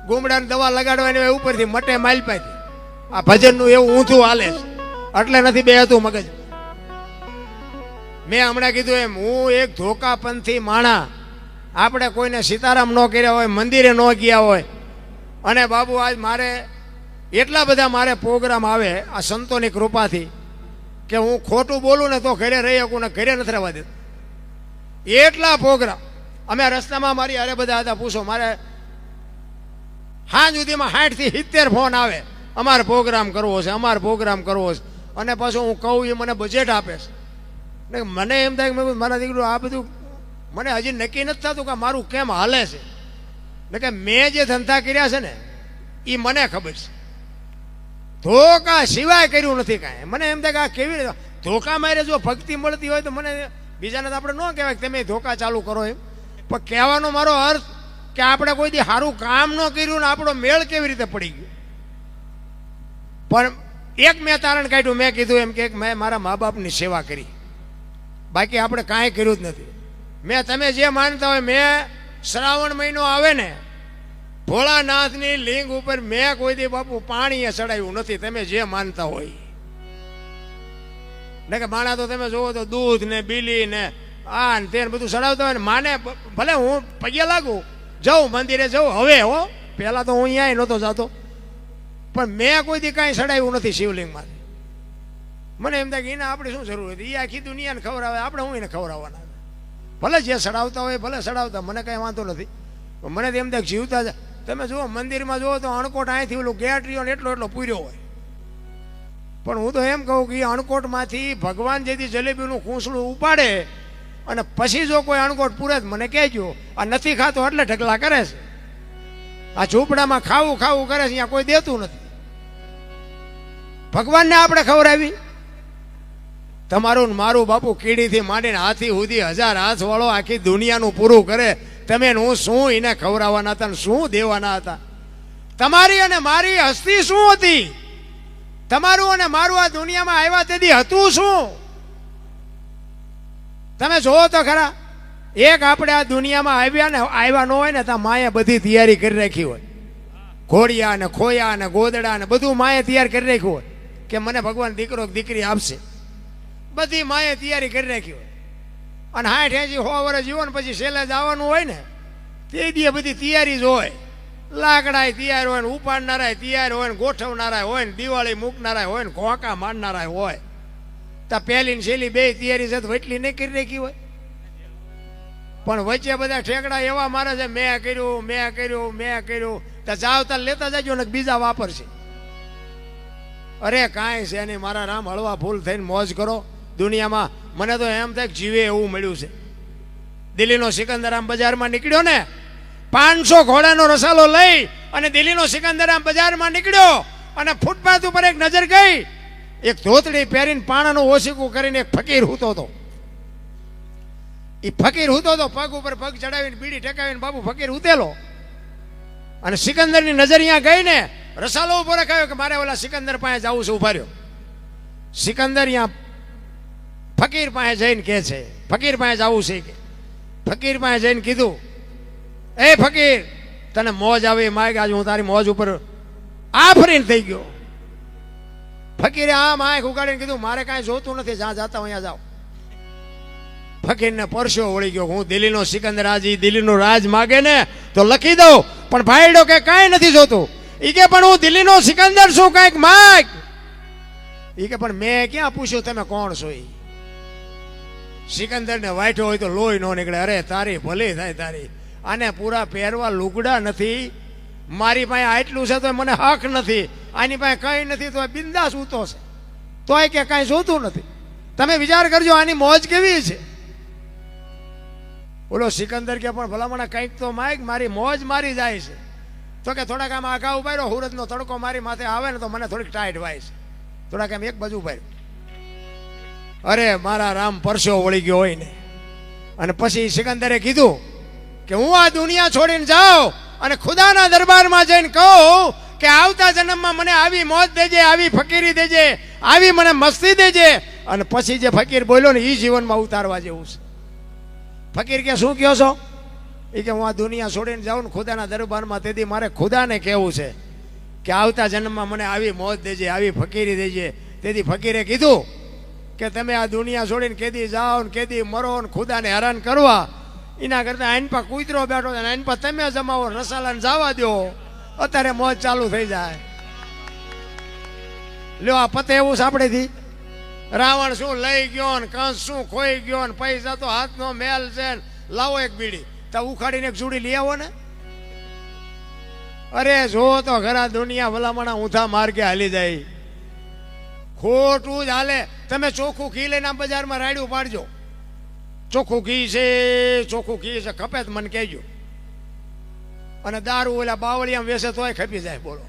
ગુમડાની દવા લગાડવાની હોય ઉપરથી મટે માલપાથી. આ ભજનનું એવું ઊંધું હાલે છે, એટલે નથી બેહતું મગજ. મેં હમણાં કીધું એમ, હું એક ધોકાપંથી માણા. આપણે કોઈને સીતારામ ન કર્યા હોય, મંદિરે ન ગયા હોય, અને બાબુ આજ મારે એટલા બધા મારે પ્રોગ્રામ આવે આ સંતોની કૃપાથી કે હું ખોટું બોલું ને તો ઘરે રહી શકું ને ઘરે નથી રહેવા દેતું. એટલા પ્રોગ્રામ. અમે રસ્તામાં મારી અરે બધા હતા, પૂછો મારે સાંજ સુધીમાં 60 થી 70 ફોન આવે, અમારે પ્રોગ્રામ કરવો છે, અમારે પ્રોગ્રામ કરવો છે. અને પાછું હું કહું એ મને બજેટ આપે છે. ને મને એમ થાય કે મારા દીકરો આ બધું મને હજી નક્કી નથી થતું કે મારું કેમ હાલે છે. ને કે મેં જે ધંધા કર્યા છે ને એ મને ખબર છે. ધોકા સિવાય કર્યું નથી કાંઈ. મને એમ થાય કે આ કેવી રીતે ધોકા મારે જો ભક્તિ મળતી હોય તો મને બીજાને તો આપણે ન કહેવાય કે તમે ધોકા ચાલુ કરો એમ, પણ કહેવાનો મારો અર્થ કે આપણે કોઈ દી સારું કામ ન કર્યું ને આપણો મેળ કેવી રીતે પડી ગયો. પણ એક મેં તારણ કાઢ્યું. મેં કીધું એમ કે મેં મારા મા બાપની સેવા કરી, બાકી આપણે કાંઈ કર્યું જ નથી. મેં તમે જે માનતા હોય, મેં શ્રાવણ મહિનો આવે ને ભોળાનાથની લિંગ ઉપર મેં કોઈ દી બાપુ પાણીએ ચડાવ્યું નથી, તમે જે માનતા હોય ને. કે માણા તો તમે જોવો તો દૂધ ને બીલી ને આ ને તે બધું ચડાવતા હોય ને. માને ભલે હું પગે લાગુ, જાઉં મંદિરે જાઉં હવે, હો પહેલા તો હું અહીંયા નહોતો જતો, પણ મેં કોઈ દી કાંઈ ચડાવ્યું નથી શિવલિંગમાં. મને એમ થાય કે એને આપણે શું જરૂર હતી, એ આખી દુનિયાને ખવડાવે, આપણે હું એને ખવડાવવાના. ભલે જે ચડાવતા હોય ભલે ચડાવતા, મને કાંઈ વાંધો નથી. મને તો એમ થાય જીવતા તમે જુઓ મંદિરમાં જુઓ તો અણકોટ અહીંથી ઓલું ગેટ રહ્યો ને એટલો એટલો પૂર્યો હોય, પણ હું તો એમ કહું કે એ અણકોટમાંથી ભગવાન જેથી જલેબીનું ખૂંસડું ઉપાડે અને પછી જો કોઈ અણકોટ પૂરે મને કહેજો. આ નથી ખાતો એટલે ઢગલા કરે છે, આ ઝૂંપડામાં ખાવું ખાવું કરે છે, અહીંયા કોઈ દેતું નથી. ભગવાનને આપણે ખવડાવી. તમારું મારું બાપુ કીડીથી માંડીને હાથી સુધી 1000 હાથ વાળો આખી દુનિયાનું પૂરું કરે. તમે હું શું એને ખવડાવવાના હતા ને શું દેવાના હતા? તમારી અને મારી હસ્તી શું હતી? તમારું અને મારું આ દુનિયામાં આવ્યા તેથી હતું શું? તમે જોવો તો ખરા. એક આપણે આ દુનિયામાં આવ્યા ન હોય ને ત્યાં માએ બધી તૈયારી કરી રાખી હોય. ઘોડિયા ને ખોયા ને ગોદડા ને બધું માએ તૈયાર કરી રાખ્યું હોય કે મને ભગવાન દીકરો દીકરી આપશે. બધી માએ તૈયારી કરી રાખી હોય. અને 60 80 100 વર્ષ જીવો ને પછી છેલ્લે જવાનું હોય ને તે દી બધી તૈયારી જ હોય. લાકડા તૈયાર હોય ને ઉપાડનારા તૈયાર હોય ને ગોઠવનારા હોય ને દિવાળી મૂકનારા હોય ને ઘોંકા મારનારા હોય. તો પહેલી ને છેલ્લી બે તૈયારી છે તો એટલી નહીં કરી રાખી હોય. પણ વચ્ચે બધા ઠેકડા એવા મારે છે, મેં કર્યું મેં કર્યું મેં કર્યું. તો જાવતા લેતા જજો ને બીજા વાપરશે. અરે કાંઈ છે નહીં મારા રામ, હળવા ફૂલ થઈને મોજ કરો દુનિયામાં. મને તો એમ થાય જીવે એવું મળ્યું છે. દિલ્હીનો સિકંદર આમ બજારમાં નીકળ્યો ને, 500 ઘોડાનો રસાલો લઈ અને દિલ્હીનો સિકંદર આમ બજારમાં નીકળ્યો અને ફૂટપાથ ઉપર એક નજર ગઈ. એક ધોતડી પહેરીને પાણાનું ઓશીકું કરીને એક ફકીર હૂતો હતો. એ ફકીર હૂતો હતો, પગ ઉપર પગ ચડાવીને બીડી ટેકાવીને બાપુ ફકીર હૂતેલો. અને સિકંદરની નજર અહીંયા ગઈ ને, રસાલો ઉભો રખાયો કે મારે ઓલા સિકંદર પાસે જવું છે. ઉભા રહ્યો. સિકંદર અહીંયા ફકીર પાસે જઈને કહે છે, ફકીર પાસે જવું છે કે. ફકીર પાસે જઈને કીધું, એ ફકીર તને મોજ આવે માગ, આજે હું તારી મોજ ઉપર આફરીન થઈ ગયો. ફકીરે આમ આંખ ઉગાડીને કીધું મારે કાંઈ જોતું નથી, જ્યાં જાતા અહીંયા જાઓ. ફકીરને પરસ્યો વળી ગયો, હું દિલ્હીનો સિકંદર આજી દિલ્હીનું રાજ માગે ને તો લખી દઉં, પણ ભાઈડો કે કાંઈ નથી જોતું. એ કે પણ હું દિલ્હીનો સિકંદર છું, કાંઈક માગ. એ કે પણ મેં ક્યાં પૂછ્યું તમે કોણ છો? એ સિકંદરને વાઈઠો હોય તો લોહી ન નીકળે. અરે તારી ભલી થાય તારી, આને પૂરા પહેરવા લુગડા નથી, મારી પાસે આટલું છે તો મને હક નથી, આની પાસે કંઈ નથી તો બિંદાસ ઉતો છે, તોય કે કાંઈ જોતું નથી. તમે વિચાર કરજો આની મોજ કેવી છે. ઓલો સિકંદર કે પણ ભલામણા કંઈક તો માગ, મારી મોજ મારી જાય છે. તો કે થોડાક આમ આઘા ઉભા રહ્યો, હુરતનો તડકો મારી માથે આવે ને તો મને થોડીક ટાઈટ વાય છે. થોડાક આમ એક બાજુ ઉભા રહ્યો. અરે મારા રામ પરસ્યો વળી ગયો હોય ને. અને પછી સિકંદરે કીધું કે હું આ દુનિયા છોડીને જાઉં અને ખુદાના દરબારમાં જઈને કહું કે આવતા જન્મમાં મને આવી મોજ દેજે, આવી ફકીરી દેજે, આવી મને મસ્તી દેજે. અને પછી જે ફકીર બોલ્યો ને એ જીવનમાં ઉતારવા જેવું છે. ફકીર કે શું કહો છો? એ કે હું આ દુનિયા છોડીને જાઉં ને ખુદાના દરબારમાં, તેથી મારે ખુદાને કહેવું છે કે આવતા જન્મમાં મને આવી મોજ દેજે, આવી ફકીરી દેજે. તેથી ફકીરે કીધું કે તમે આ દુનિયા છોડીને કેદી જાઓ ને કેદી મરો ને ખુદાને હેરાન કરવા, એના કરતાં આઈન પર કૂતરો બેઠો છે, આઈન પર તમે જમાવો, રસાલાને જવા દો, અત્યારે મોજ ચાલુ થઈ જાય. લ્યો આ પતે એવું સાંભળેથી. રાવણ શું લઈ ગયો ને, કંસ શું ખોઈ ગયો ને, પૈસા તો હાથનો મેલ છે ને, લાવો એક બીડી તો ઉખાડીને એક જોડી લઈ આવો ને. અરે જો તો ઘરા દુનિયા ભલામણા ઊંધા માર્ગે હાલી જાય, ખોટું જ હાલે. તમે ચોખ્ખું ઘી લઈને આમ બજારમાં રાડ્યું પાડજો, ચોખ્ખું ઘી છે, ચોખ્ખું ઘી છે, ખપે તો મને કહેજો. અને દારૂ ઓલા બાવળિયામાં વેસે તોય ખપી જાય. બોલો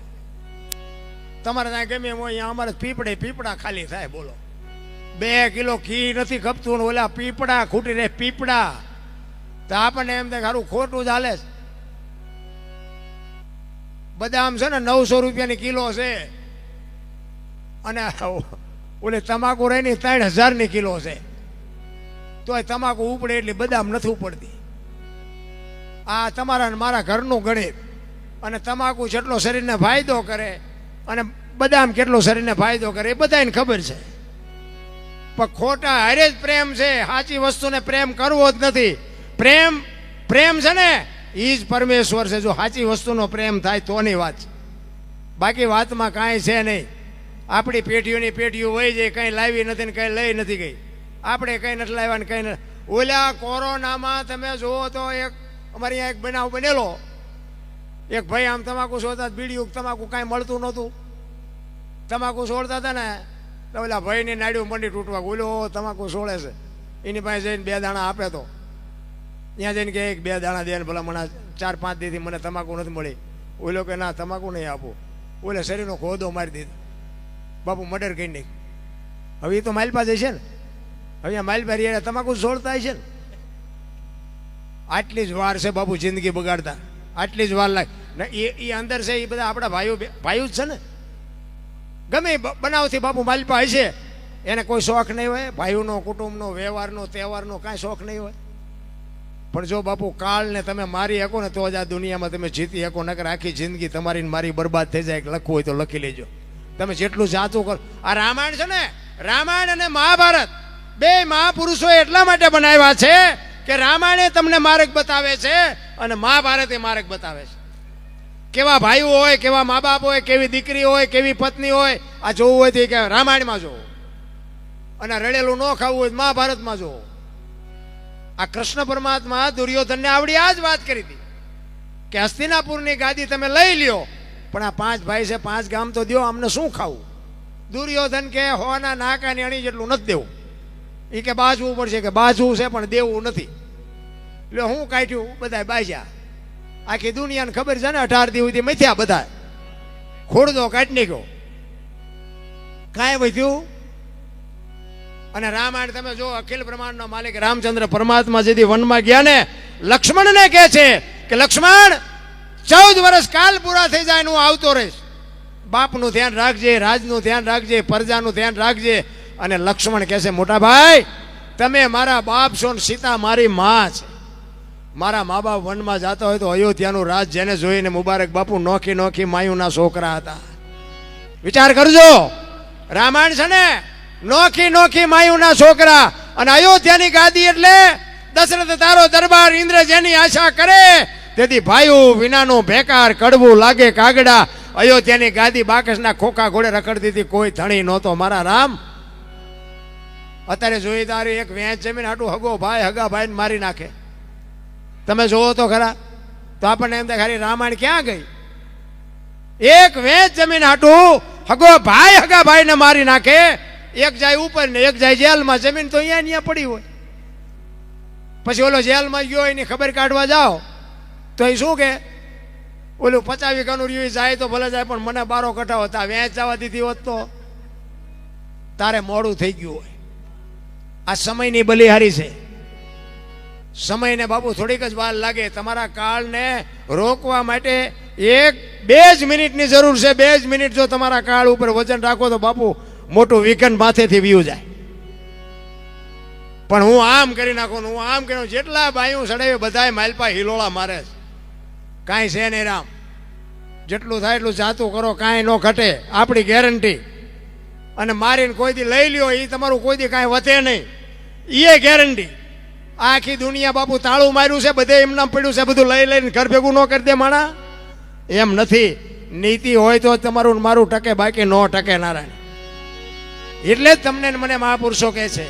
તમારે ત્યાં ગમે એમ હોય, અહીંયા અમારે પીપડા ખાલી થાય. બોલો 2 કિલો ઘી નથી ખપતું, ઓલા પીપડા ખૂટી રહે, પીપડા. તો આપણને એમ થાય સારું ખોટું જ હાલે. બદામ છે ને 900 રૂપિયાની કિલો છે, અને ઓલે તમાકુ રહી 3000ની કિલો છે. તોય તમાકુ ઉપડે એટલી બદામ નથી ઉપડતી. આ તમારા મારા ઘરનું ગણિત. અને તમાકુ જેટલો શરીરને ફાયદો કરે અને બદામ કેટલો શરીરને ફાયદો કરે એ બધાને ખબર છે. પણ ખોટા હારે જ પ્રેમ છે. સાચી વસ્તુને પ્રેમ કરવો જ નથી. પ્રેમ છે ને એ જ પરમેશ્વર છે. જો સાચી વસ્તુનો પ્રેમ થાય તોની વાત છે, બાકી વાતમાં કાંઈ છે નહીં. આપણી પેઢીઓની પેઢીઓ વહી જાય, કંઈ લાવી નથી ને કંઈ લઈ નથી ગઈ. આપણે કંઈ નથી લાવ્યા ને કંઈ નથી. ઓલા કોરોનામાં તમે જુઓ તો એક અમારી અહીંયા એક બનાવ બનેલો. એક ભાઈ આમ તમાકુ છોડતા, બીડીયું તમાકુ કાંઈ મળતું નહોતું. તમાકુ છોડતા હતા ને તો ઓલા ભાઈની નાડ્યું મંડી તૂટવા. ઓલો તમાકુ છોડે છે, એની પાસે જઈને 2 દાણા આપે તો ત્યાં જઈને કે 1-2 દાણા દે ને ભલા મને 4-5 દીથી મને તમાકુ નથી મળી. ઓલો કે ના તમાકુ નહીં આપું. ઓલે શરીરનો ખોદો મારી દીધો. બાપુ મર્ડર કરી નાખ. હવે એ તો માલપા જાય છે ને, હવે માલપા રિયા તમાકુ છોડતા છે ને. આટલી જ વાર છે બાપુ જિંદગી બગાડતા, આટલી જ વાર લાગે ને. એ અંદર છે એ બધા આપણા ભાઈઓ જ છે ને. ગમે બનાવથી બાપુ માલપા હશે, એને કોઈ શોખ નહીં હોય ભાઈઓનો, કુટુંબનો, વ્યવહારનો, તહેવારનો કાંઈ શોખ નહીં હોય. પણ જો બાપુ કાળને તમે મારી શકો ને તો જ આ દુનિયામાં તમે જીતી શકો. નકર આખી જિંદગી તમારી મારી બરબાદ થઈ જાય. લખવું હોય તો લખી લેજો. તમે જેટલું જાતું કરો. આ રામાયણ છે ને, રામાયણ અને મહાભારત 2 મહાપુરુષો એટલા માટે બનાવ્યા છે કે રામાયણે તમને માર્ગ બતાવે છે અને મહાભારત એ માર્ગ બતાવે છે. કેવા ભાઈઓ હોય, કેવા મા બાપ હોય, કેવી દીકરી હોય, કેવી પત્ની હોય, આ જોવું હોય તો કે રામાયણમાં જોવો, અને રડેલું ન ખાવું હોય મહાભારતમાં જોવો. આ કૃષ્ણ પરમાત્મા દુર્યોધનને આવડી આ જ વાત કરી હતી કે હસ્તિનાપુરની ગાદી તમે લઈ લ્યો, પણ આ 5 ભાઈ છે, 5 ગામ તો દો, અમને શું ખાવું. દુર્યોધન કે હોના નાકાની અણી જેટલું નથી દેવું. એ કે બાજવું પડશે, કે બાજવું છે પણ દેવું નથી. એટલે હું કાઢ્યું, બધા બાજ્યા. આખી દુનિયાને ખબર છે ને 18 દી સુધી મથ્યા બધા. ખોડદો કાઢી નાખ્યો, કાંઈ વધ્યું. અને રામાયણ તમે જો, અખિલ બ્રહ્માંડનો માલિક રામચંદ્ર પરમાત્મા જેથી વનમાં ગયા ને, લક્ષ્મણને કહે છે કે લક્ષ્મણ 14 વર્ષ કાલ પૂરા થઈ જાય, હું આવતો રહીશ. બાપનું ધ્યાન રાખજે, રાજનું ધ્યાન રાખજે, પ્રજાનું ધ્યાન રાખજે. અને લક્ષ્મણ કહે છે મોટા ભાઈ તમે મારા બાપ છો ને સીતા મારી માં છે. મારા મા બાપ વનમાં જતા હોય તો અયોધ્યાનું રાજ જેને જોઈને મુબારક બાપુ નોખી નોખી માયુના છોકરા હતા. વિચાર કરજો, રામાયણ છે ને નોખી નોખી માયુના છોકરા. અને અયોધ્યાની ગાદી એટલે દશરથ તારો દરબાર ઇન્દ્ર જેની આશા કરે તેથી ભાઈઓ વિનાનું ભેકાર કડવું લાગે કાગડા. અયોધ્યાની ગાદી બાકસના ખોખા ઘોડે રખડતી હતી, કોઈ ધણી નહોતો. મારા રામ અત્યારે જોઈ તારી એક વેચ જમીન હાટું હગો ભાઈ હગા ભાઈને મારી નાખે. તમે જોવો તો ખરા, તો આપણને એમ થાય ખાલી રામાયણ ક્યાં ગઈ. એક વેચ જમીન હાટું હગો ભાઈ હગા ભાઈને મારી નાખે. એક જાય ઉપર ને એક જાય જેલમાં. જમીન તો અહીંયા પડી હોય. પછી ઓલો જેલમાં ગયો એની ખબર કાઢવા જાઓ તો એ શું કે ઓલું 50 વીઘાનું રહ્યું જાય તો ભલે જાય, પણ મને 12 કઠા હતા વેચ જવા દીધી હોત તો તારે મોડું થઈ ગયું હોય. આ સમયની બલિહારી છે. સમયને બાપુ થોડીક જ વાર લાગે. તમારા કાળને રોકવા માટે 1-2 જ મિનિટની જરૂર છે. 2 જ મિનિટ જો તમારા કાળ ઉપર વજન રાખો તો બાપુ મોટું વિઘન માથેથી વીયું જાય. પણ હું આમ કરી નાખું, હું આમ કરી, જેટલા બાયું સડાવે બધાય માલપા હિલોળા મારે છે. કાંઈ છે નહીં રામ. જેટલું થાય એટલું જાતું કરો, કાંઈ ન ઘટે, આપણી ગેરંટી. અને મારીને કોઈ દી લઈ લ્યો એ તમારું કોઈ દી કાંઈ વધે નહીં, એ ગેરંટી. આખી દુનિયા બાપુ તાળું માર્યું છે, બધે એમ નામ પડ્યું છે, બધું લઈ લઈને ઘર ભેગું ન કરી દે માણા. એમ નથી. નીતિ હોય તો તમારું મારું ટકે, બાકી ન ટકે નારાયણ. એટલે જ તમને મને મહાપુરુષો કહે છે.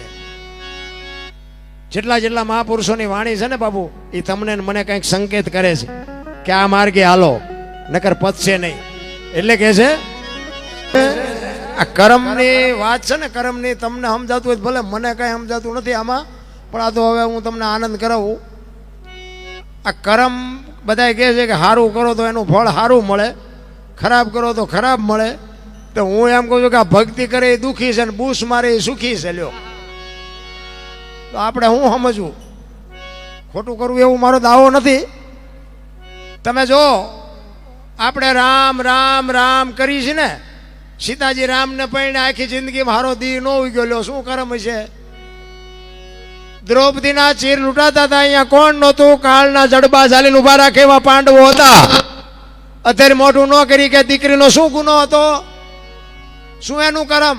જેટલા મહાપુરુષોની વાણી છે ને બાપુ, એ તમને મને કંઈક સંકેત કરે છે કે આ માર્ગે હાલો, નકર પતશે નહીં. એટલે કે છે આ કર્મની વાત છે ને, કર્મની તમને સમજાતું હોય ભલે, મને કઈ સમજાતું નથી આમાં, પણ આ તો હવે હું તમને આનંદ કરાવું. આ કર્મ બધા કહે છે કે સારું કરો તો એનું ફળ સારું મળે, ખરાબ કરો તો ખરાબ મળે. તો હું એમ કહું છું કે આ ભક્તિ કરે એ દુઃખી છે ને બૂસ મારે એ સુખી છે. લ્યો, તો આપણે હું સમજવું, ખોટું કરવું એવું મારો દાવો નથી. તમે જો આપણે રામ રામ રામ કરી છે ને, સીતાજી રામને પૈણે આખી જિંદગીમાં હારો દી ન ઉગ્યો. લ્યો શું કરમ છે. દ્રૌપદીના ચીર લૂંટાતા હતા, અહીંયા કોણ નહોતું? કાળના જડબા ઝાલીને ઉભા રાખે એવા પાંડવો હતા. અત્યારે મોઢું ન કરી કે દીકરીનો શું ગુનો હતો, શું એનું કરમ?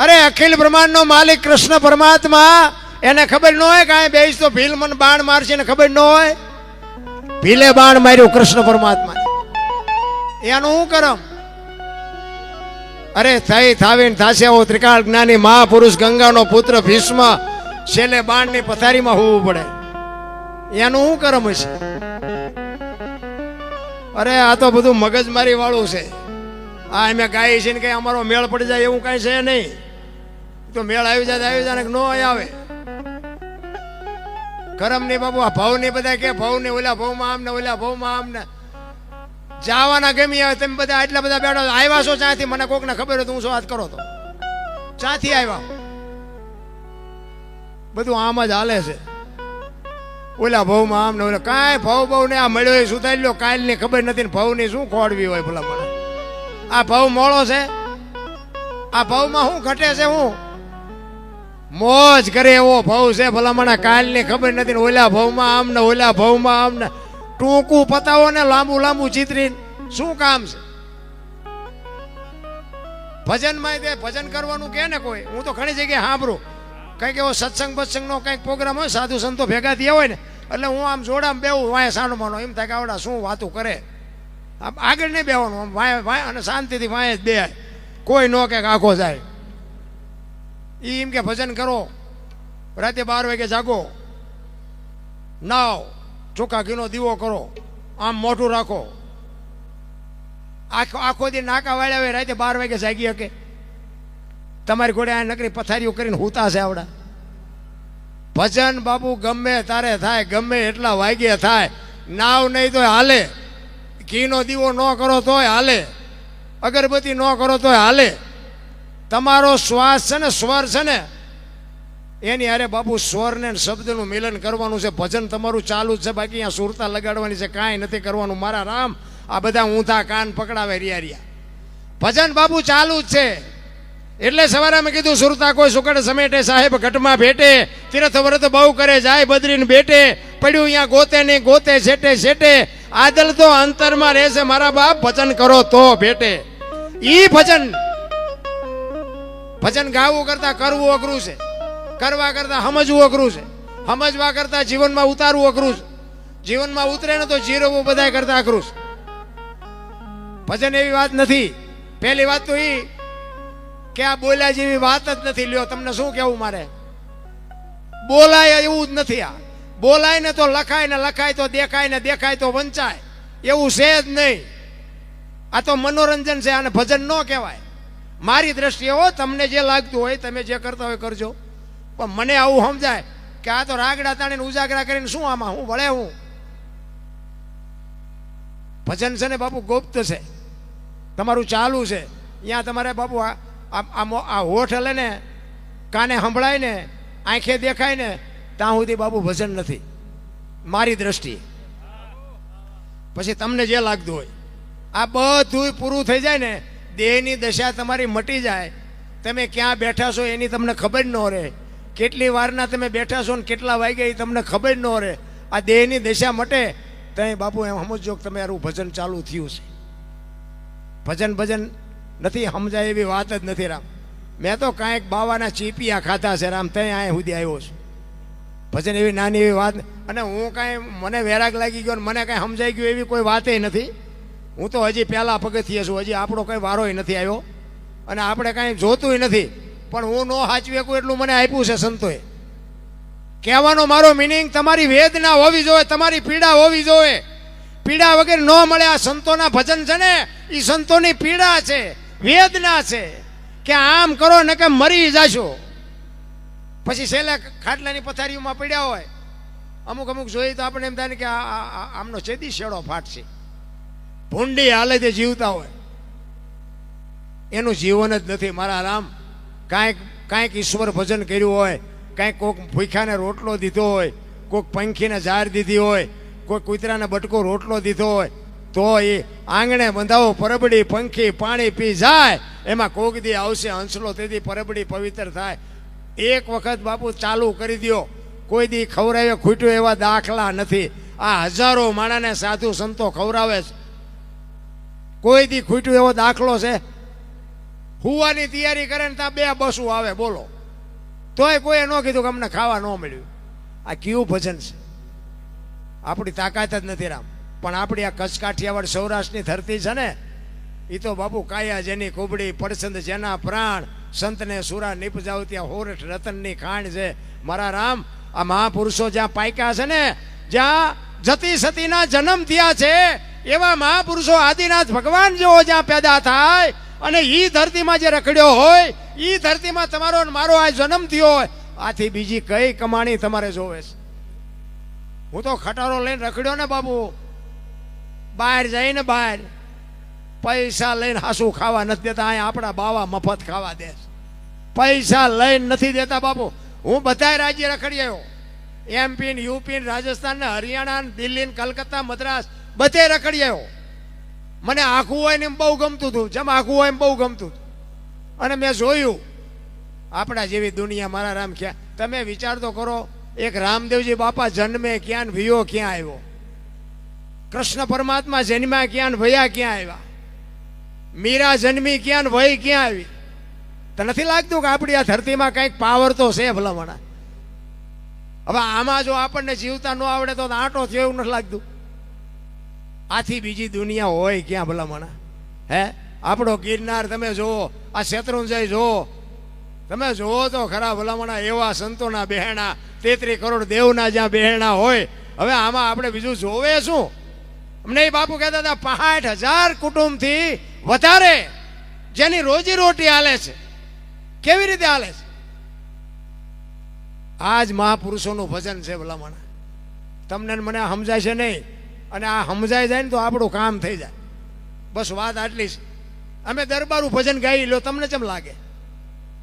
અરે અખિલ બ્રહ્માંડનો માલિક કૃષ્ણ પરમાત્મા, એને ખબર ન હોય કાંઈ બેસ તો ભીલ મને બાણ મારશે ને ખબર ન હોય? ભીલે બાણ માર્યું કૃષ્ણ પરમાત્મા, એનું શું કરમ? અરે થઈ થાવીને થાશે એવો ત્રિકાળ જ્ઞાની મહાપુરુષ ગંગાનો પુત્ર ભીષ્મ છેલ્લે બાણની પથારીમાં હોવું પડે, એનું શું કરમ હશે? અરે આ તો બધું મગજમારી વાળું છે. આ અમે ગાય છે ને કઈ અમારો મેળ પડી જાય એવું કઈ છે નહીં. તો મેળ આવી જાય ને ન આવે. કરમ નહીં બાબુ. આ ભાવ નહીં બધા કે ભાવ ને ઓલા ભાવમાં આમ ને ઓલા ભાવમાં આમ ને જવાના ગમી આવે. તમે બધા આટલા બધા બેઠો આવ્યા છો ચાથી? મને કોક ને ખબર હોય તો હું શું વાત કરો તો ચાથી આવ્યા? બધું આમ જ હાલે છે. ઓલા ભાવમાં આમ ને ઓલા કાંઈ ભાવ ભાવ ને આ મળ્યો એ સુધારી લો. કાલ ની ખબર નથી ને ભાવ ની શું ખોડવી હોય ભલા મને. આ ભાવ મોળો છે. આ ભાવમાં શું ઘટે છે? હું મોજ કરે એવો ભાવ છે ભલા મને. કાલ ની ખબર નથી ને ઓલા ભાવમાં આમ ને ઓલા ભાવમાં આમ ને ટૂંકું પતાવો ને લાંબુ લાંબુ ચિતરીને શું કામ છે? ભજનમાં તે ભજન કરવાનું કે ને કોઈ. હું તો ઘણી જગ્યાએ સાંભળું કંઈક એવો સત્સંગ બત્સંગનો કંઈક પ્રોગ્રામ હોય, સાધુ સંતો ભેગા થયા હોય ને, એટલે હું આમ જોડામ બેવું વાય સાંડ માનો એમ થાય કે આવડા શું વાતું કરે. આગળ નહીં બેવાનું, આમ વાય વાય અને શાંતિથી વાય જ બે, કોઈ ન કે આખો જાય. એમ કે ભજન કરો, રાતે 12 વાગે જાગો, નાવ ચોખ્ખા ઘીનો દીવો કરો, આમ મોઢું રાખો, આખો દી નાકા વાળ્યા હોય, રાતે 12 વાગે જાગી શકે? તમારી ઘોડે આ નકરી પથારીઓ કરીને હુતા છે આવડા. ભજન બાબુ ગમે તારે થાય, ગમે એટલા વાગ્યે થાય. નાવ નહીં તોય હાલે, ઘીનો દીવો ન કરો તોય હાલે, અગરબત્તી ન કરો તોય હાલે. તમારો શ્વાસ છે ને, સ્વર છે ને, એની અરે બાપુ સ્વર ને શબ્દનું મિલન કરવાનું છે. ભજન તમારું ચાલુ જ છે, બાકી અહીંયા સુરતા લગાડવાની છે, કાંઈ નથી કરવાનું. મારા રામ આ બધા ઊંધા કાન પકડાવે રિયા. ભજન બાપુ ચાલુ જ છે. એટલે સવારે મેં કીધું સુરતા કોઈ સુકડ સમેટે, સાહેબ ઘટમાં ભેટે, તીર્થ વ્રત બહુ કરે જાય બદ્રીને બેટે, પડ્યું અહીંયા ગોતે નહીં ગોતે છેટે છેટે, આદલ તો અંતરમાં રહેશે મારા બાપ, ભજન કરો તો ભેટે. ઈ ભજન ભજન ગાવું કરતા કરવું અઘરું છે, કરવા કરતા સમજવું અઘરું છે, સમજવા કરતા જીવનમાં ઉતારવું અઘરું છે, જીવનમાં ઉતરે ને તો જીરવવું બધા કરતા અઘરું છે. ભજન એવી વાત નથી. પહેલી વાત તો ઈ કે આ બોલ્યા જેવી વાત જ નથી. લ્યો તમને શું કેવું મારે, બોલાય એવું જ નથી. આ બોલાય ને તો લખાય, ને લખાય તો દેખાય, ને દેખાય તો વંચાય, એવું છે જ નહીં. આ તો મનોરંજન છે, આને ભજન ન કહેવાય મારી દ્રષ્ટિએ. હો, તમને જે લાગતું હોય તમે જે કરતા હોય કરજો, પણ મને આવું સમજાય કે આ તો રાગડા તાણીને ઉજાગરા કરીને શું આમાં હું વળે. હું ભજન છે ને બાપુ ગુપ્ત છે, તમારું ચાલુ છે. અહીંયા તમારે બાપુ આ હોઠ હલે ને, કાને સંભળાય ને, આંખે દેખાય ને, ત્યાં સુધી બાપુ ભજન નથી મારી દ્રષ્ટિએ. પછી તમને જે લાગતું હોય. આ બધું પૂરું થઈ જાય ને, દેહની દશા તમારી મટી જાય, તમે ક્યાં બેઠા છો એની તમને ખબર ન રહે, કેટલી વારના તમે બેઠા છો ને કેટલા વાગ્યા એ તમને ખબર ન રહે. આ દેહની દશા મટે ત્યાં બાપુ એમ સમજો કે તમારું ભજન ચાલુ થયું છે. ભજન ભજન નથી સમજાય એવી વાત જ નથી રામ. મેં તો કાંઈક બાવાના ચીપિયા ખાધા છે રામ, ત્યાં અહીંયા સુધી આવ્યો છું. ભજન એવી નાની એવી વાત. અને હું કાંઈ મને વેરાગ લાગી ગયો ને મને કાંઈ સમજાઈ ગયું એવી કોઈ વાતે નથી. હું તો હજી પહેલા પગથિયે છું, હજી આપણો કંઈ વારોય નથી આવ્યો અને આપણે કાંઈ જોતું નથી. પણ હું ન સાચવી શકું એટલું મને આપ્યું છે સંતોએ. કહેવાનો મારો મિનિંગ તમારી વેદના હોવી જોઈએ, તમારી પીડા હોવી જોઈએ. પીડા વગર ન મળે. આ સંતોના ભજન છે ને, એ સંતોની પીડા છે, વેદના છે કે આમ કરો ને કે મરી જાશો. પછી છેલ્લે ખાટલાની પથારીઓમાં પડ્યા હોય, અમુક અમુક જોઈએ તો આપણે એમ થાય કે આમનો ચેદી શેડો ફાટશે. ભૂંડી હાલતે જીવતા હોય, એનું જીવન જ નથી મારા રામ. કાંઈક ઈશ્વર ભજન કર્યું હોય, કાંઈક કોઈક ભૂખ્યાને રોટલો દીધો હોય, કોઈક પંખીને ઝાર દીધી હોય, કોઈ કૂતરાને બટકો રોટલો દીધો હોય, તો એ આંગણે બંધાવો પરબડી પંખી પાણી પી જાય, એમાં કોક દી આવશે હંસલો, તેથી પરબડી પવિત્ર થાય. એક વખત બાપુ ચાલુ કરી દો, કોઈ દી ખવડાવે ખૂટ્યું એવા દાખલા નથી. આ હજારો માણાને સાધુ સંતો ખવડાવે છે, કોઈ દી ખૂટ્યું એવો દાખલો છે? હુવાની તૈયારી કરે ને ત્યાં 2 બસો આવે, બોલો, તોય કોઈએ ન કીધું કે અમને ખાવા ન મળ્યું. આ કેવું ભજન છે? આપણી તાકાત જ નથી રામ. પણ આપણી આ કચ્છ કાઠિયાવાડ સૌરાષ્ટ્રની ધરતી છે ને, એ તો બાપુ કાયા જેની કુબડી, પડસંદ જેના પ્રાણ, સંતને સુરા નિપજાવ ત્યાં હોરઠ રતનની ખાણ છે. મારા રામ, આ મહાપુરુષો જ્યાં પાક્યા છે ને, જ્યાં જતી સતીના જન્મ થયા છે, એવા મહાપુરુષો આદિનાથ ભગવાન જેવો જ્યાં પેદા થાય અને ઈ ધરતીમાં જે રખડ્યો હોય, ઈ ધરતીમાં તમારો મારો આ જન્મ થયો હોય, આથી બીજી કઈ કમાણી તમારે જોવે છે? હું તો ખટારો લઈને રખડ્યો ને બાબુ, બહાર જઈને બહાર પૈસા લઈને હાસું ખાવા નથી દેતા. અહીંયા આપણા બાવા મફત ખાવા દે, પૈસા લઈને નથી દેતા બાપુ. હું બધા રાજ્ય રખડી આવ્યો, એમપી ને યુપી ને રાજસ્થાન ને હરિયાણા ને દિલ્હી ને કલકત્તા મદ્રાસ બધે રખડી આવ્યો. મને આખું હોય ને એમ બહુ ગમતું હતું, જેમ આખું હોય એમ બહુ ગમતું હતું. અને મેં જોયું આપણા જેવી દુનિયા. મારા રામ, ક્યાં તમે વિચાર તો કરો, એક રામદેવજી બાપા જન્મે ક્યાં ને ભયો ક્યાં આવ્યો, કૃષ્ણ પરમાત્મા જન્મ્યા ક્યાં ને ભયા ક્યાં આવ્યા, મીરા જન્મી ક્યાં ને વહી ક્યાં આવી. તો નથી લાગતું કે આપણી આ ધરતીમાં કંઈક પાવર તો છે ભલામણા? હવે આમાં જો આપણને જીવતા ન આવડે તો આંટો થયો એવું નથી લાગતું? આથી બીજી દુનિયા હોય ક્યાં ભલામણા? હે, આપણો ગિરનાર તમે જુઓ, આ શેત્રુંજય જુઓ, તમે જુઓ તો ખરા ભલામણા. એવા સંતોના બહેણા, 33 કરોડ દેવના જ્યાં બહેણા હોય. હવે આમાં આપણે બીજું જોવે શું? અમને એ બાપુ કહેતા હતા 65,000 કુટુંબથી વધારે જેની રોજી રોટી હાલે છે. કેવી રીતે હાલે છે? આ જ મહાપુરુષોનું ભજન છે ભલામણા. તમને મને સમજાય છે નહીં, અને આ સમજાઈ જાય ને તો આપણું કામ થઈ જાય. બસ વાત આટલી છે. અમે દરબારું ભજન ગાઈ લો, તમને કેમ લાગે?